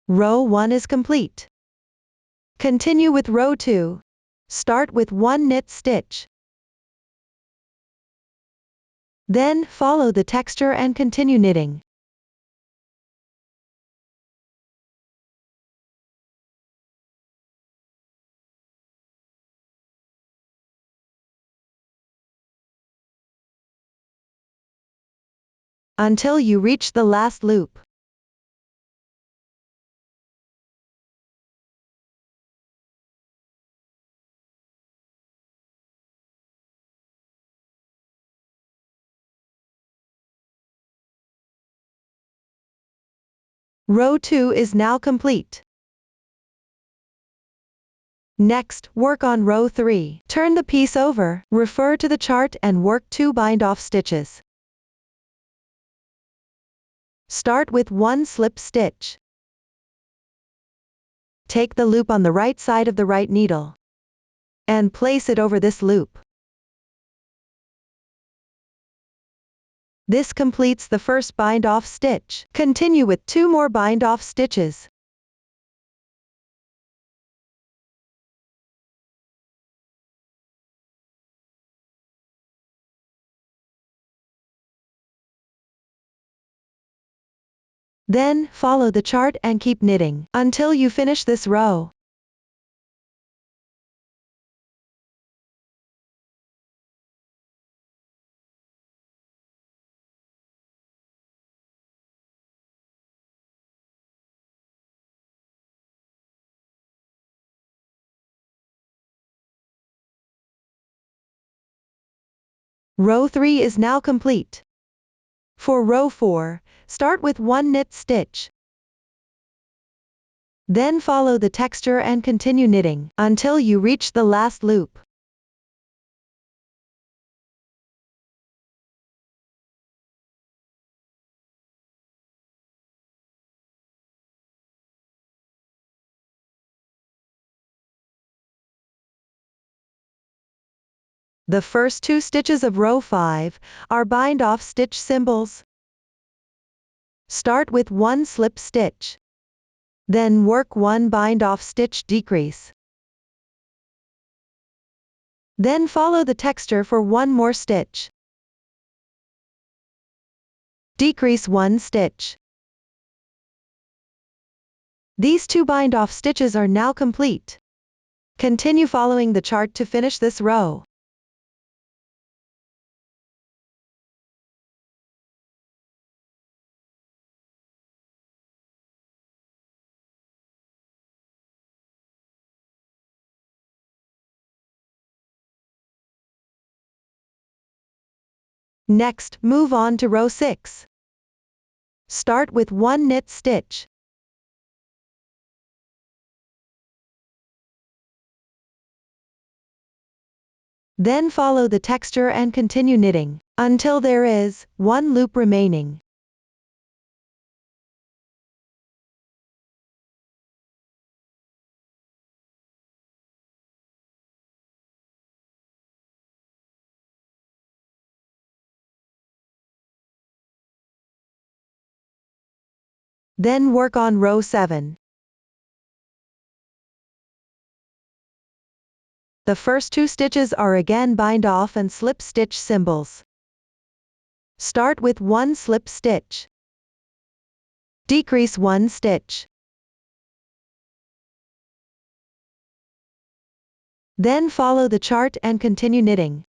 row 1 is complete. Continue with row 2. Start with 1 knit stitch. Then follow the texture and continue knitting. Until you reach the last loop. Row 2 is now complete. Next, work on row 3. Turn the piece over, refer to the chart and work 2 bind-off stitches. Start with 1 slip stitch. Take the loop on the right side of the right needle and place it over this loop. This completes the first bind-off stitch. Continue with 2 more bind-off stitches. Then, follow the chart and keep knitting until you finish this row. Row 3 is now complete. For row 4, start with 1 knit stitch. Then follow the texture and continue knitting until you reach the last loop. The first 2 stitches of row 5 are bind-off stitch symbols. Start with 1 slip stitch. Then work 1 bind-off stitch decrease. Then follow the texture for 1 more stitch. Decrease 1 stitch. These 2 bind-off stitches are now complete. Continue following the chart to finish this row. Next, move on to row 6. Start with 1 knit stitch. Then follow the texture and continue knitting until there is 1 loop remaining. Then work on row 7. The first 2 stitches are again bind-off and slip stitch symbols. Start with 1 slip stitch. Decrease 1 stitch. Then follow the chart and continue knitting.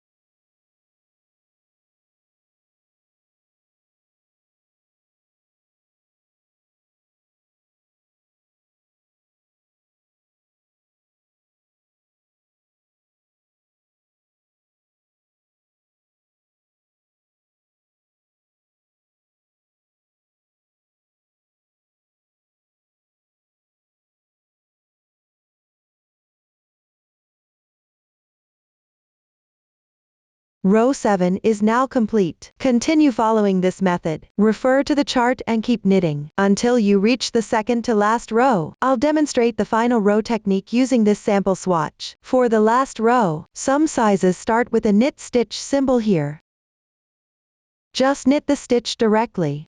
Row 7 is now complete. Continue following this method. Refer to the chart and keep knitting until you reach the second to last row. I'll demonstrate the final row technique using this sample swatch. For the last row, some sizes start with a knit stitch symbol here. Just knit the stitch directly.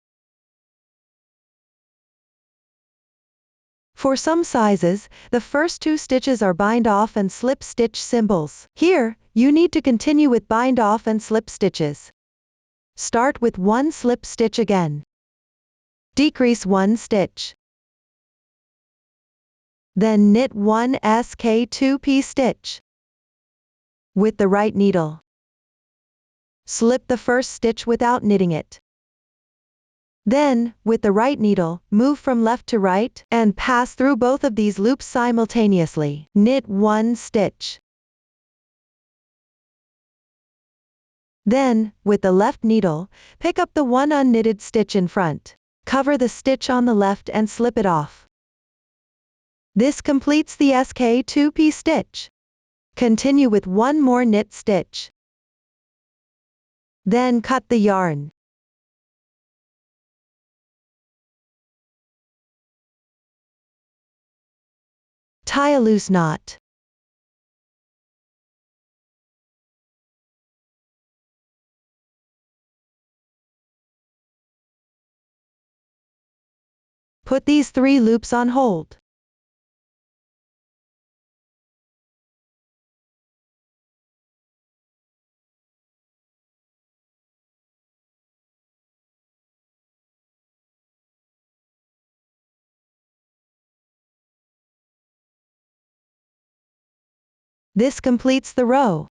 For some sizes, the first 2 stitches are bind-off and slip stitch symbols. Here, you need to continue with bind-off and slip stitches. Start with 1 slip stitch again. Decrease 1 stitch. Then knit 1 SK2P stitch with the right needle. Slip the first stitch without knitting it. Then, with the right needle, move from left to right, and pass through both of these loops simultaneously. Knit 1 stitch. Then, with the left needle, pick up the 1 unknitted stitch in front. Cover the stitch on the left and slip it off. This completes the SK2P stitch. Continue with 1 more knit stitch. Then cut the yarn. Tie a loose knot. Put these 3 loops on hold. This completes the row.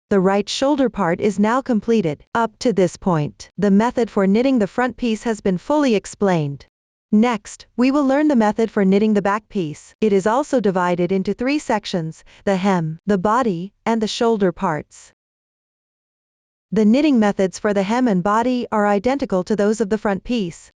The right shoulder part is now completed. Up to this point, the method for knitting the front piece has been fully explained. Next, we will learn the method for knitting the back piece. It is also divided into 3 sections: the hem, the body, and the shoulder parts. The knitting methods for the hem and body are identical to those of the front piece.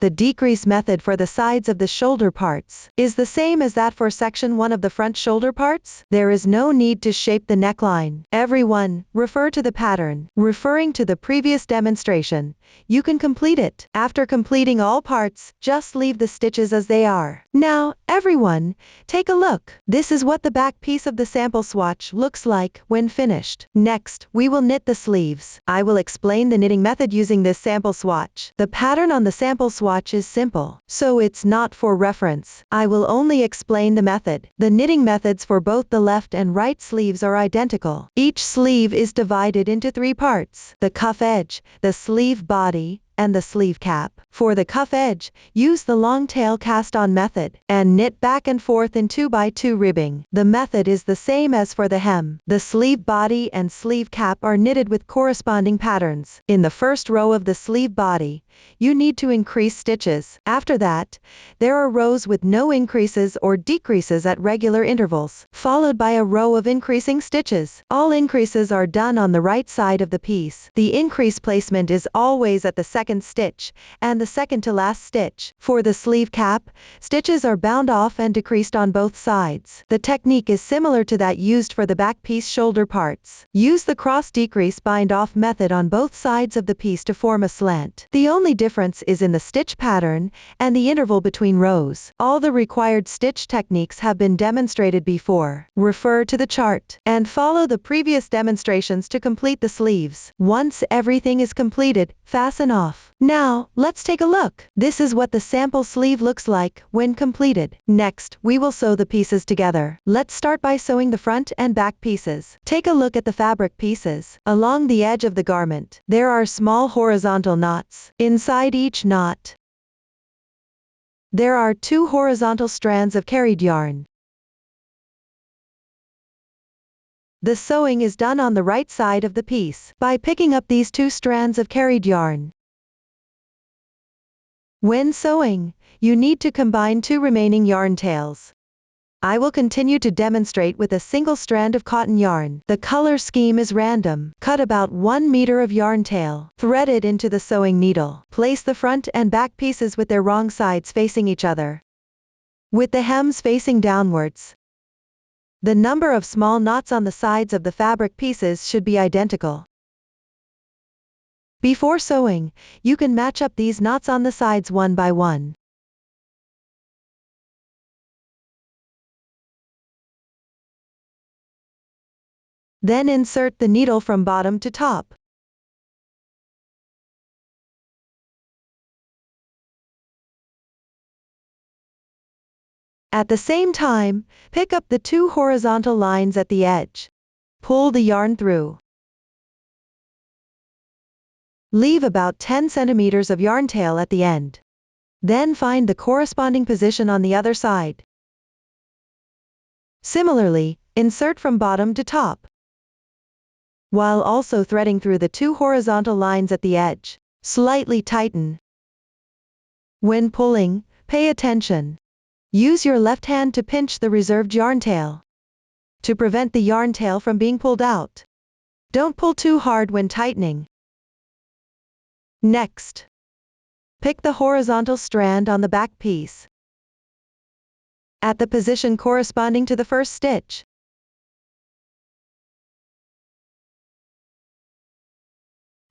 The decrease method for the sides of the shoulder parts is the same as that for section 1 of the front shoulder parts. There is no need to shape the neckline. Everyone, refer to the pattern. Referring to the previous demonstration, you can complete it. After completing all parts, just leave the stitches as they are. Now, everyone, take a look. This is what the back piece of the sample swatch looks like when finished. Next, we will knit the sleeves. I will explain the knitting method using this sample swatch. The pattern on the sample swatch is simple, so it's not for reference. I will only explain the method. The knitting methods for both the left and right sleeves are identical. Each sleeve is divided into 3 parts: the cuff edge, the sleeve body, and the sleeve cap. For the cuff edge, use the long tail cast-on method, and knit back and forth in 2x2 ribbing. The method is the same as for the hem. The sleeve body and sleeve cap are knitted with corresponding patterns. In the first row of the sleeve body, you need to increase stitches. After that, there are rows with no increases or decreases at regular intervals, followed by a row of increasing stitches. All increases are done on the right side of the piece. The increase placement is always at the second stitch, and the second to last stitch. For the sleeve cap, stitches are bound off and decreased on both sides. The technique is similar to that used for the back piece shoulder parts. Use the cross decrease bind off method on both sides of the piece to form a slant. The only difference is in the stitch pattern and the interval between rows. All the required stitch techniques have been demonstrated before. Refer to the chart and follow the previous demonstrations to complete the sleeves. Once everything is completed, fasten off. Now, let's take a look. This is what the sample sleeve looks like when completed. Next, we will sew the pieces together. Let's start by sewing the front and back pieces. Take a look at the fabric pieces. Along the edge of the garment, there are small horizontal knots. Inside each knot, there are 2 horizontal strands of carried yarn. The sewing is done on the right side of the piece by picking up these 2 strands of carried yarn. When sewing, you need to combine 2 remaining yarn tails. I will continue to demonstrate with a single strand of cotton yarn. The color scheme is random. Cut about 1 meter of yarn tail. Thread it into the sewing needle. Place the front and back pieces with their wrong sides facing each other, with the hems facing downwards. The number of small knots on the sides of the fabric pieces should be identical. Before sewing, you can match up these knots on the sides one by one. Then insert the needle from bottom to top. At the same time, pick up the 2 horizontal lines at the edge. Pull the yarn through. Leave about 10 centimeters of yarn tail at the end. Then find the corresponding position on the other side. Similarly, insert from bottom to top, while also threading through the 2 horizontal lines at the edge. Slightly tighten. When pulling, pay attention. Use your left hand to pinch the reserved yarn tail to prevent the yarn tail from being pulled out. Don't pull too hard when tightening. Next, pick the horizontal strand on the back piece at the position corresponding to the first stitch.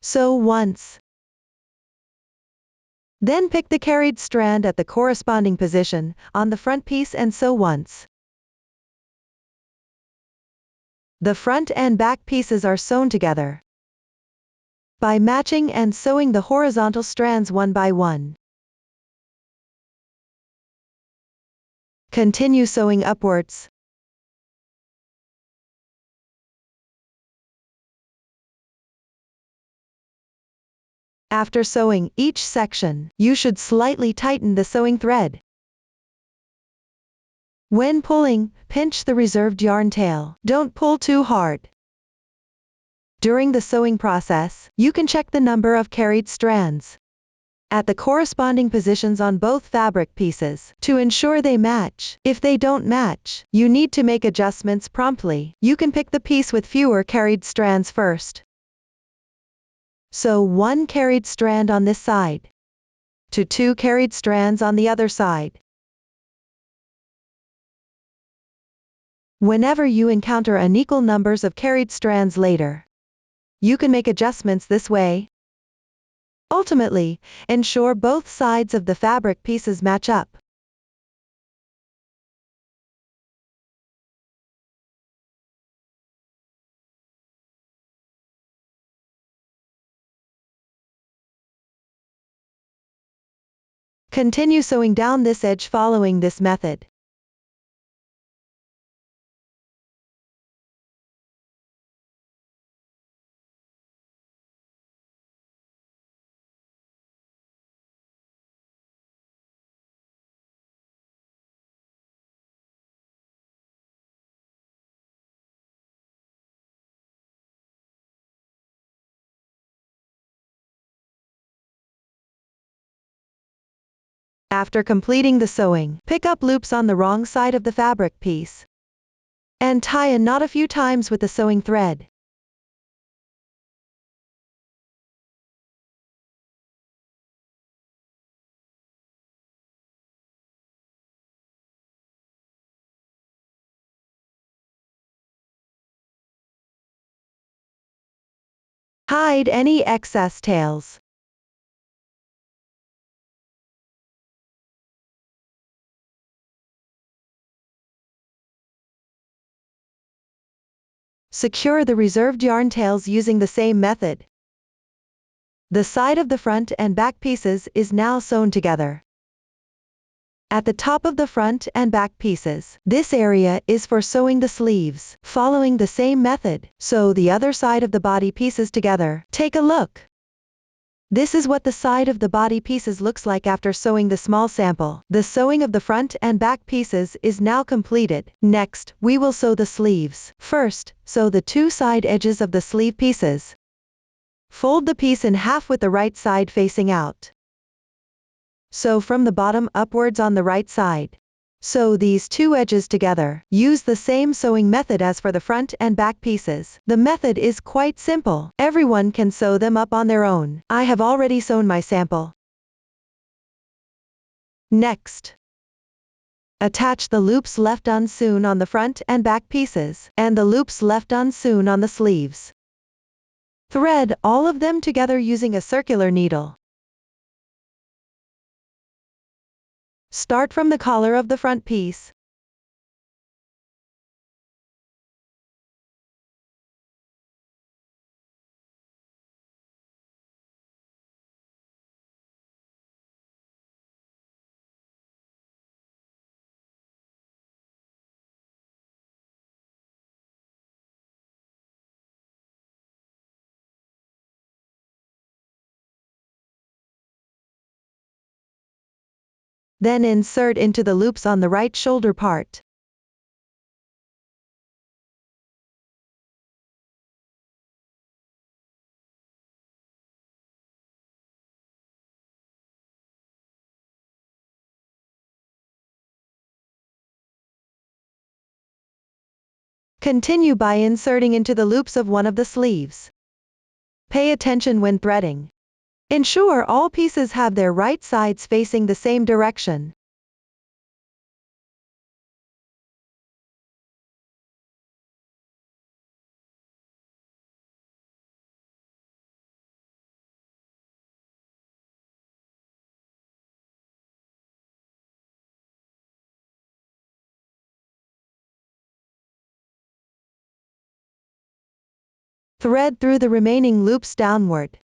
Sew once. Then pick the carried strand at the corresponding position on the front piece and sew once. The front and back pieces are sewn together by matching and sewing the horizontal strands one by one. Continue sewing upwards. After sewing each section, you should slightly tighten the sewing thread. When pulling, pinch the reserved yarn tail. Don't pull too hard. During the sewing process, you can check the number of carried strands at the corresponding positions on both fabric pieces to ensure they match. If they don't match, you need to make adjustments promptly. You can pick the piece with fewer carried strands first. Sew 1 carried strand on this side to 2 carried strands on the other side. Whenever you encounter unequal numbers of carried strands later, you can make adjustments this way. Ultimately, ensure both sides of the fabric pieces match up. Continue sewing down this edge following this method. After completing the sewing, pick up loops on the wrong side of the fabric piece and tie a knot a few times with the sewing thread. Hide any excess tails. Secure the reserved yarn tails using the same method. The side of the front and back pieces is now sewn together. At the top of the front and back pieces, this area is for sewing the sleeves. Following the same method, sew the other side of the body pieces together. Take a look. This is what the side of the body pieces looks like after sewing the small sample. The sewing of the front and back pieces is now completed. Next, we will sew the sleeves. First, sew the 2 side edges of the sleeve pieces. Fold the piece in half with the right side facing out. Sew from the bottom upwards on the right side. Sew these 2 edges together. Use the same sewing method as for the front and back pieces. The method is quite simple. Everyone can sew them up on their own. I have already sewn my sample. Next, attach the loops left unsewn on the front and back pieces, and the loops left unsewn on the sleeves. Thread all of them together using a circular needle. Start from the collar of the front piece. Then insert into the loops on the right shoulder part. Continue by inserting into the loops of one of the sleeves. Pay attention when threading. Ensure all pieces have their right sides facing the same direction. Thread through the remaining loops downward.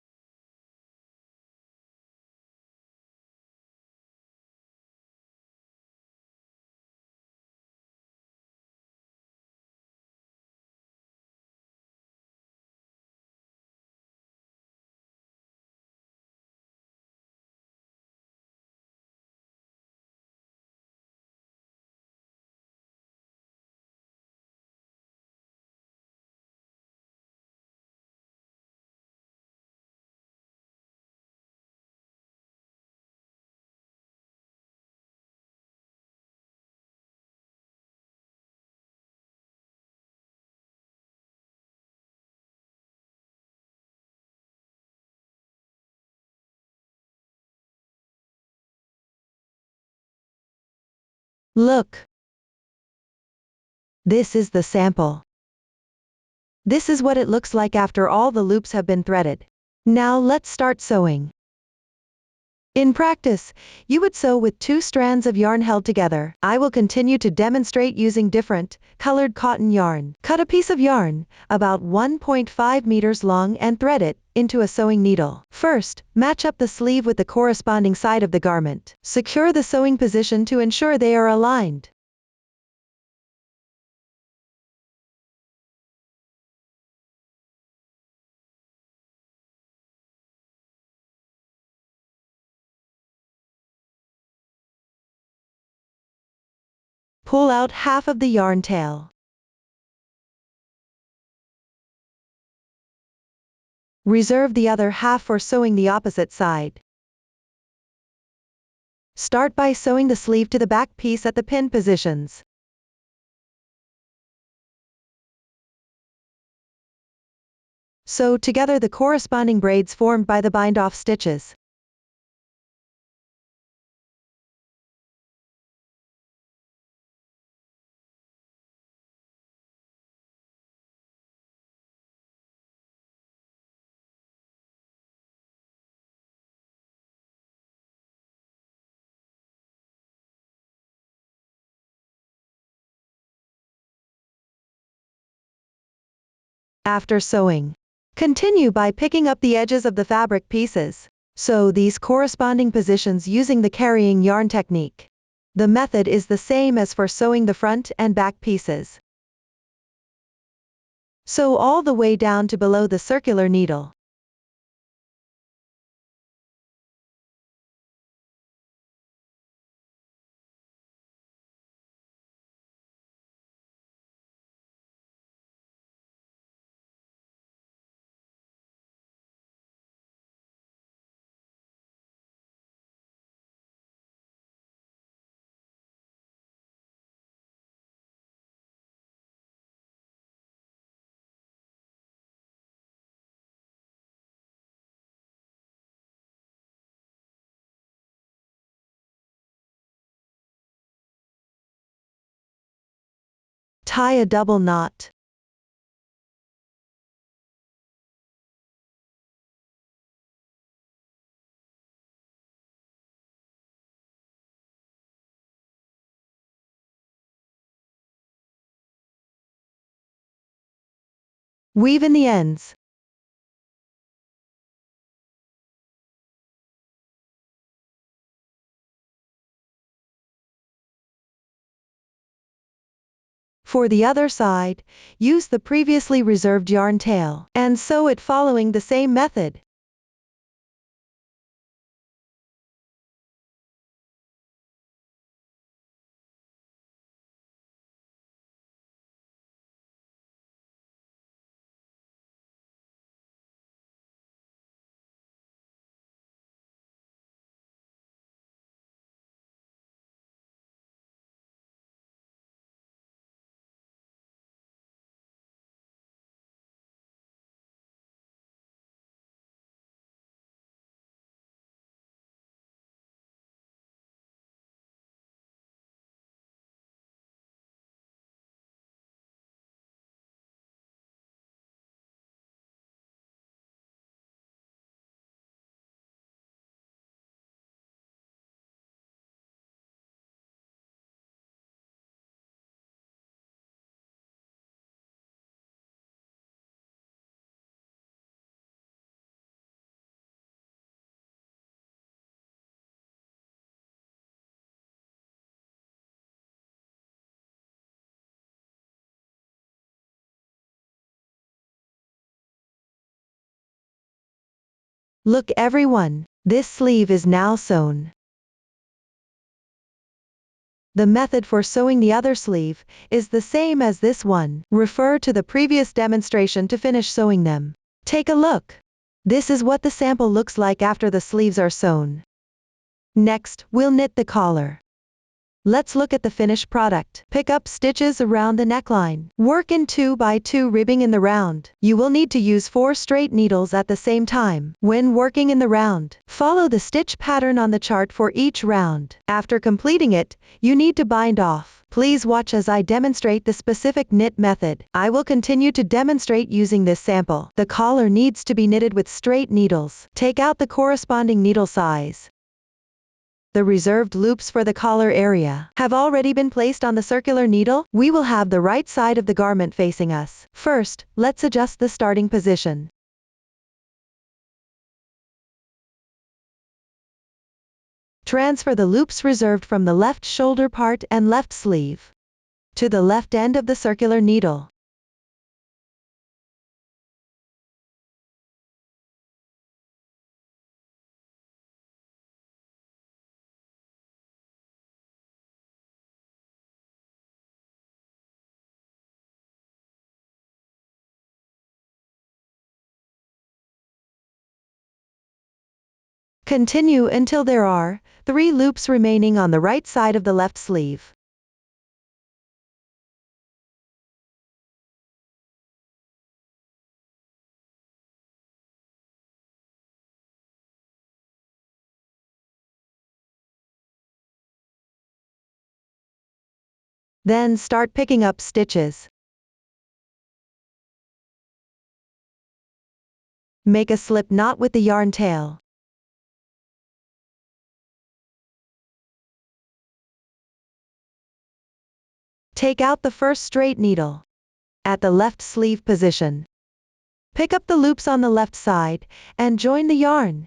Look. This is the sample. This is what it looks like after all the loops have been threaded. Now let's start sewing. In practice, you would sew with 2 strands of yarn held together. I will continue to demonstrate using different, colored cotton yarn. Cut a piece of yarn, about 1.5 meters long, and thread it into a sewing needle. First, match up the sleeve with the corresponding side of the garment. Secure the sewing position to ensure they are aligned. Pull out half of the yarn tail. Reserve the other half for sewing the opposite side. Start by sewing the sleeve to the back piece at the pin positions. Sew together the corresponding braids formed by the bind-off stitches. After sewing, continue by picking up the edges of the fabric pieces. Sew these corresponding positions using the carrying yarn technique. The method is the same as for sewing the front and back pieces. Sew all the way down to below the circular needle. Tie a double knot. Weave in the ends. For the other side, use the previously reserved yarn tail, and sew it following the same method. Look everyone, this sleeve is now sewn. The method for sewing the other sleeve is the same as this one. Refer to the previous demonstration to finish sewing them. Take a look. This is what the sample looks like after the sleeves are sewn. Next, we'll knit the collar. Let's look at the finished product. Pick up stitches around the neckline. Work in 2 by 2 ribbing in the round. You will need to use 4 straight needles at the same time. When working in the round, follow the stitch pattern on the chart for each round. After completing it, you need to bind off. Please watch as I demonstrate the specific knit method. I will continue to demonstrate using this sample. The collar needs to be knitted with straight needles. Take out the corresponding needle size. The reserved loops for the collar area have already been placed on the circular needle. We will have the right side of the garment facing us. First, let's adjust the starting position. Transfer the loops reserved from the left shoulder part and left sleeve to the left end of the circular needle. Continue until there are 3 loops remaining on the right side of the left sleeve. Then start picking up stitches. Make a slip knot with the yarn tail. Take out the first straight needle at the left sleeve position. Pick up the loops on the left side and join the yarn.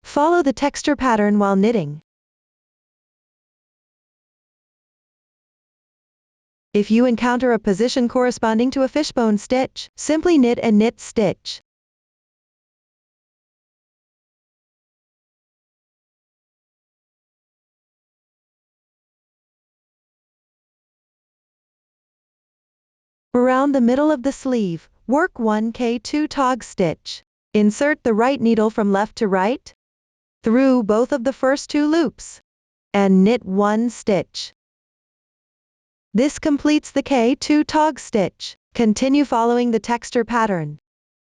Follow the texture pattern while knitting. If you encounter a position corresponding to a fishbone stitch, simply knit and knit stitch. Around the middle of the sleeve, work 1K2 tog stitch. Insert the right needle from left to right through both of the first 2 loops and knit 1 stitch. This completes the K2 tog stitch. Continue following the texture pattern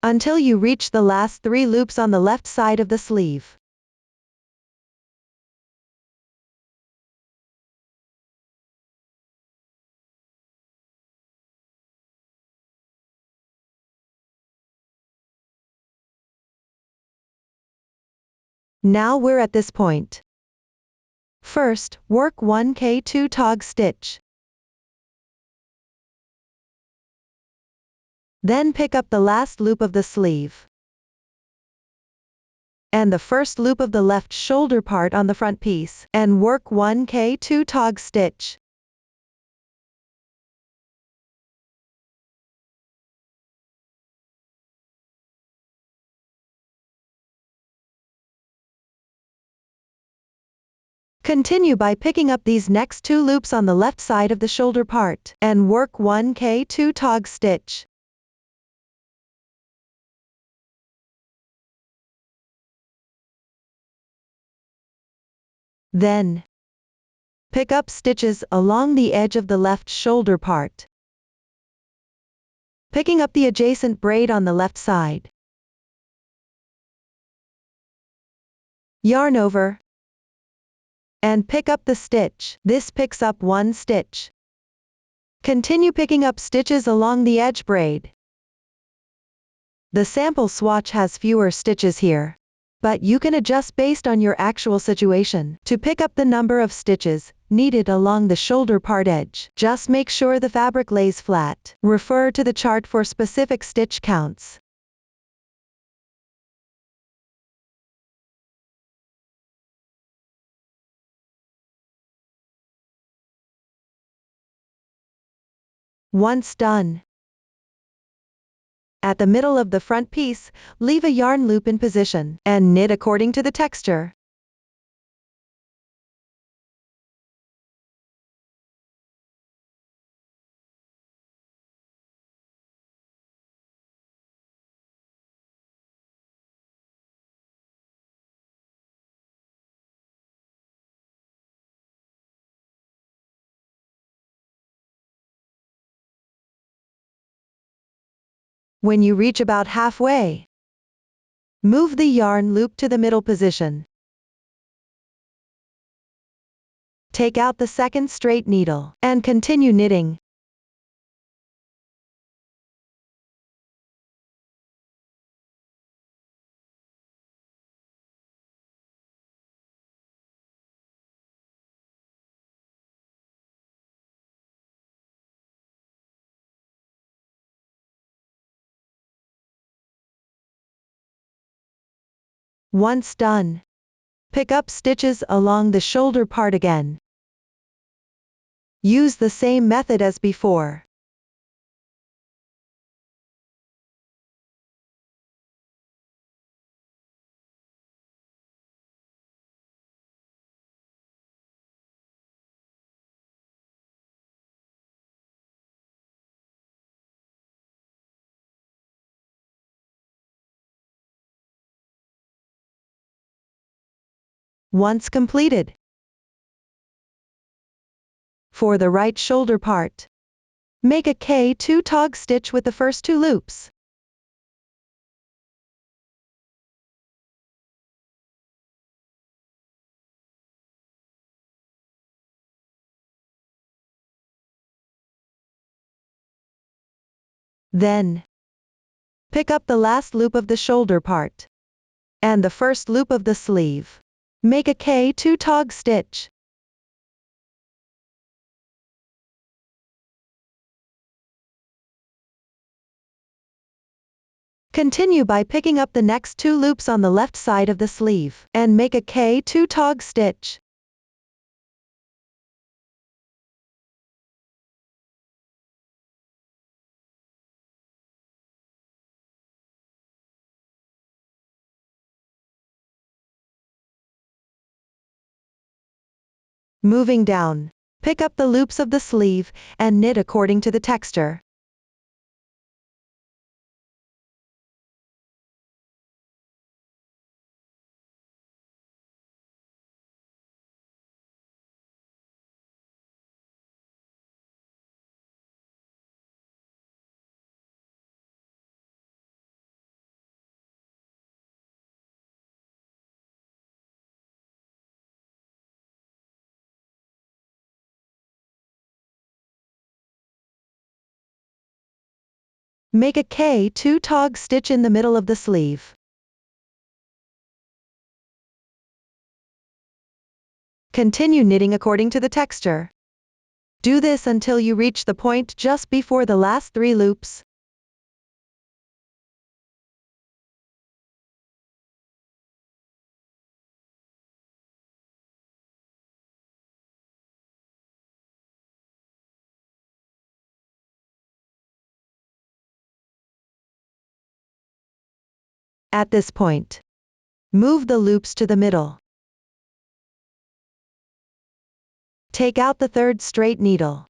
until you reach the last 3 loops on the left side of the sleeve. Now we're at this point. First, work 1K2 tog stitch. Then pick up the last loop of the sleeve and the first loop of the left shoulder part on the front piece and work 1K2 tog stitch. Continue by picking up these next 2 loops on the left side of the shoulder part and work 1K2 tog stitch. Then, pick up stitches along the edge of the left shoulder part, picking up the adjacent braid on the left side. Yarn over and pick up the stitch. This picks up 1 stitch. Continue picking up stitches along the edge braid. The sample swatch has fewer stitches here, but you can adjust based on your actual situation to pick up the number of stitches needed along the shoulder part edge. Just make sure the fabric lays flat. Refer to the chart for specific stitch counts. Once done, at the middle of the front piece, leave a yarn loop in position and knit according to the texture. When you reach about halfway, move the yarn loop to the middle position. Take out the second straight needle, and continue knitting. Once done, pick up stitches along the shoulder part again. Use the same method as before. Once completed, for the right shoulder part, make a K2 tog stitch with the first 2 loops. Then, pick up the last loop of the shoulder part, and the first loop of the sleeve. Make a K2 tog stitch. Continue by picking up the next 2 loops on the left side of the sleeve, and make a K2 tog stitch. Moving down, pick up the loops of the sleeve, and knit according to the texture. Make a K2 tog stitch in the middle of the sleeve. Continue knitting according to the texture. Do this until you reach the point just before the last 3 loops. At this point, move the loops to the middle. Take out the third straight needle,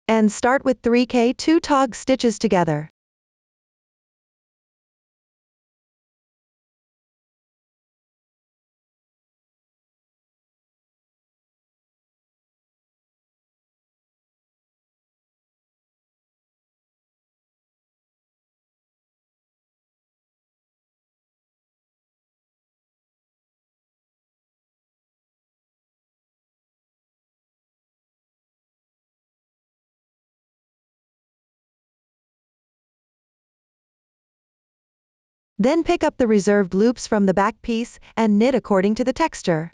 and start with 3 K2 tog stitches together. Then pick up the reserved loops from the back piece and knit according to the texture.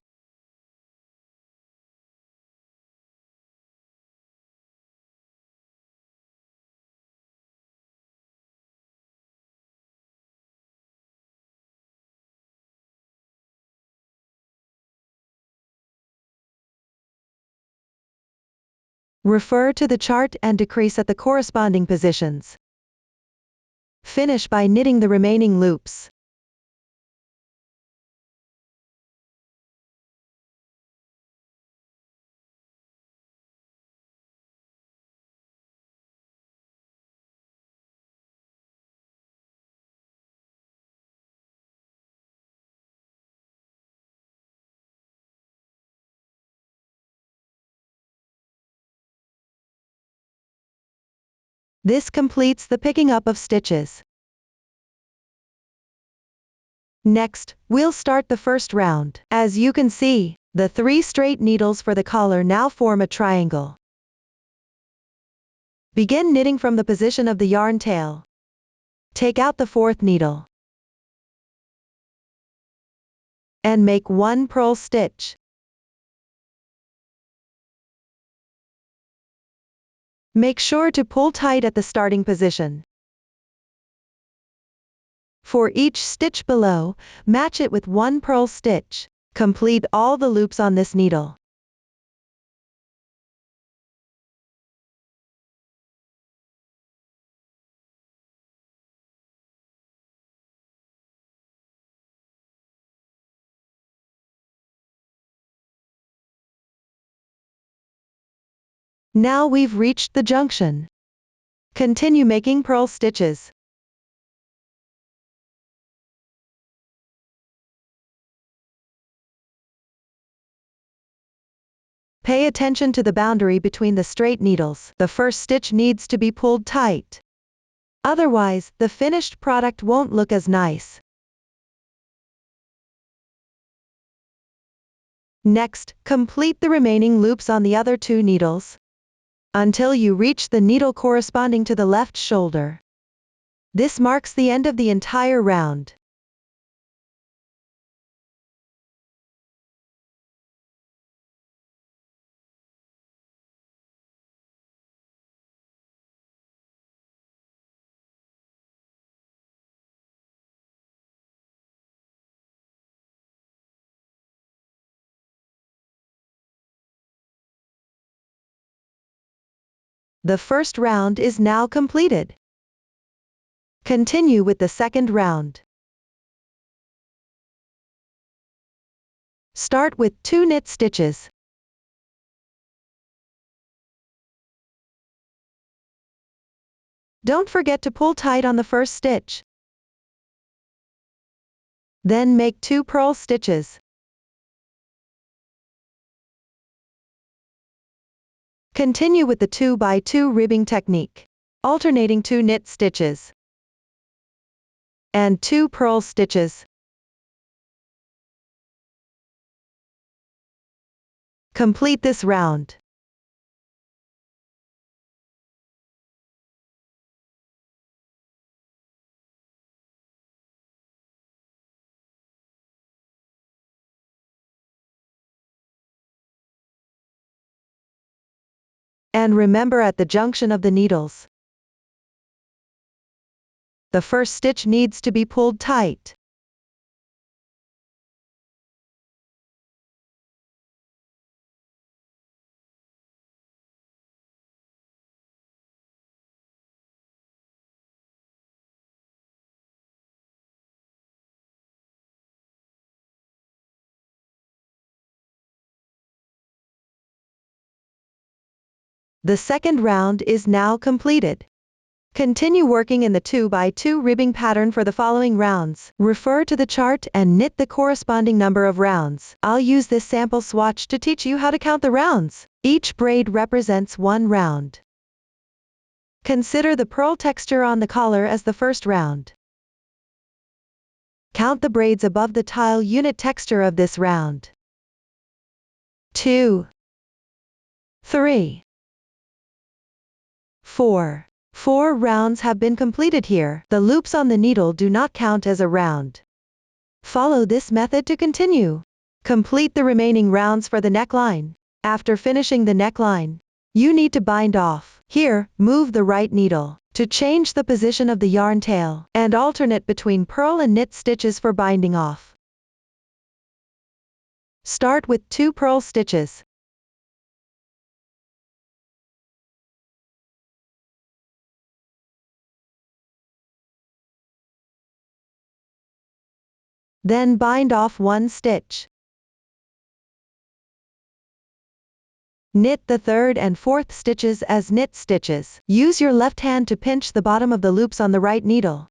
Refer to the chart and decrease at the corresponding positions. Finish by knitting the remaining loops. This completes the picking up of stitches. Next, we'll start the first round. As you can see, the 3 straight needles for the collar now form a triangle. Begin knitting from the position of the yarn tail. Take out the 4th needle and make 1 purl stitch. Make sure to pull tight at the starting position. For each stitch below, match it with 1 purl stitch. Complete all the loops on this needle. Now we've reached the junction. Continue making purl stitches. Pay attention to the boundary between the straight needles. The first stitch needs to be pulled tight. Otherwise, the finished product won't look as nice. Next, complete the remaining loops on the other 2 needles until you reach the needle corresponding to the left shoulder. This marks the end of the entire round. The first round is now completed. Continue with the second round. Start with 2 knit stitches. Don't forget to pull tight on the first stitch. Then make 2 purl stitches. Continue with the 2x2 ribbing technique, alternating 2 knit stitches and 2 purl stitches. Complete this round. And remember, at the junction of the needles, the first stitch needs to be pulled tight. The second round is now completed. Continue working in the 2x2 ribbing pattern for the following rounds. Refer to the chart and knit the corresponding number of rounds. I'll use this sample swatch to teach you how to count the rounds. Each braid represents 1 round. Consider the purl texture on the collar as the first round. Count the braids above the tile unit texture of this round. 2, 3, 4. 4 rounds have been completed here. The loops on the needle do not count as a round. Follow this method to continue. Complete the remaining rounds for the neckline. After finishing the neckline, you need to bind off. Here, move the right needle to change the position of the yarn tail and alternate between purl and knit stitches for binding off. Start with 2 purl stitches. Then bind off 1 stitch. Knit the 3rd and 4th stitches as knit stitches. Use your left hand to pinch the bottom of the loops on the right needle.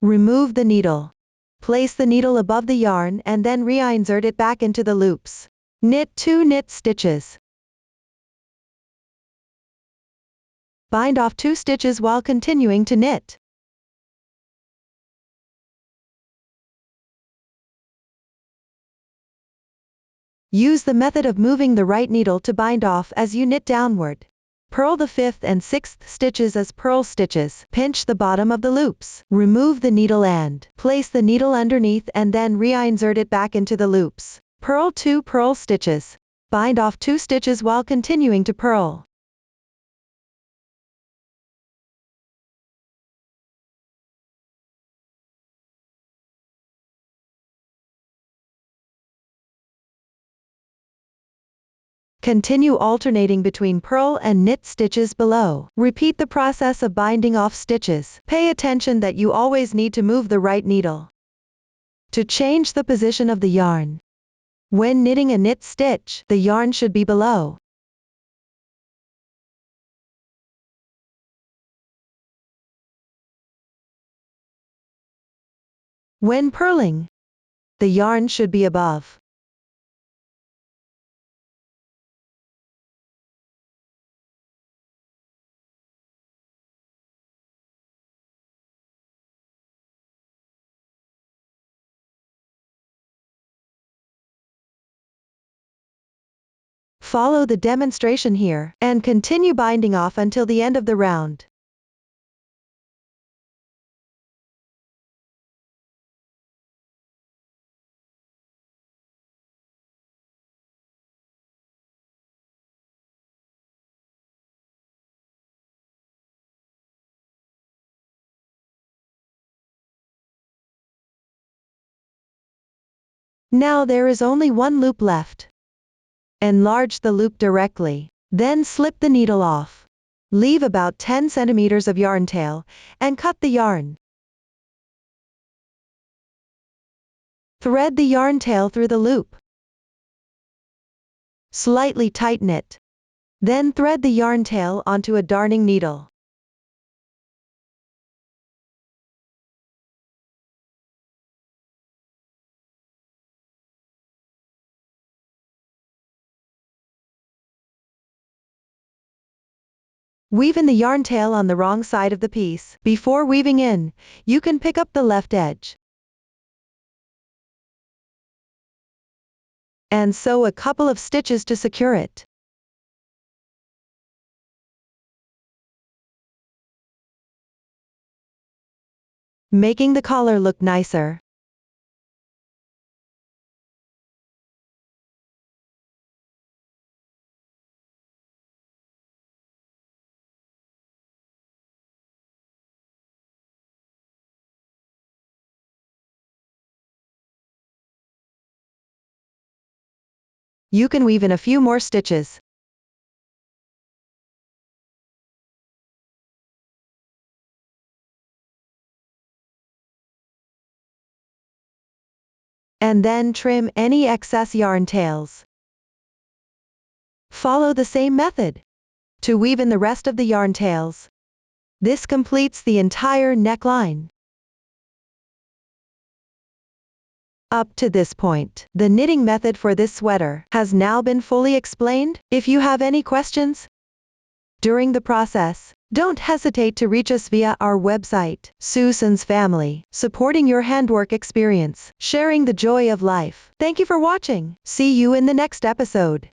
Remove the needle. Place the needle above the yarn and then reinsert it back into the loops. Knit 2 knit stitches. Bind off 2 stitches while continuing to knit. Use the method of moving the right needle to bind off as you knit downward. Purl the 5th and 6th stitches as purl stitches. Pinch the bottom of the loops. Remove the needle and place the needle underneath and then reinsert it back into the loops. Purl 2 purl stitches. Bind off 2 stitches while continuing to purl. Continue alternating between purl and knit stitches below. Repeat the process of binding off stitches. Pay attention that you always need to move the right needle to change the position of the yarn. When knitting a knit stitch, the yarn should be below. When purling, the yarn should be above. Follow the demonstration here, and continue binding off until the end of the round. Now there is only one loop left. Enlarge the loop directly, then slip the needle off. Leave about 10 centimeters of yarn tail, and cut the yarn. Thread the yarn tail through the loop. Slightly tighten it. Then thread the yarn tail onto a darning needle. Weave in the yarn tail on the wrong side of the piece. Before weaving in, you can pick up the left edge and sew a couple of stitches to secure it. Making the collar look nicer. You can weave in a few more stitches. And then trim any excess yarn tails. Follow the same method to weave in the rest of the yarn tails. This completes the entire neckline. Up to this point, the knitting method for this sweater has now been fully explained. If you have any questions during the process, don't hesitate to reach us via our website. Susan's Family, supporting your handwork experience, sharing the joy of life. Thank you for watching. See you in the next episode.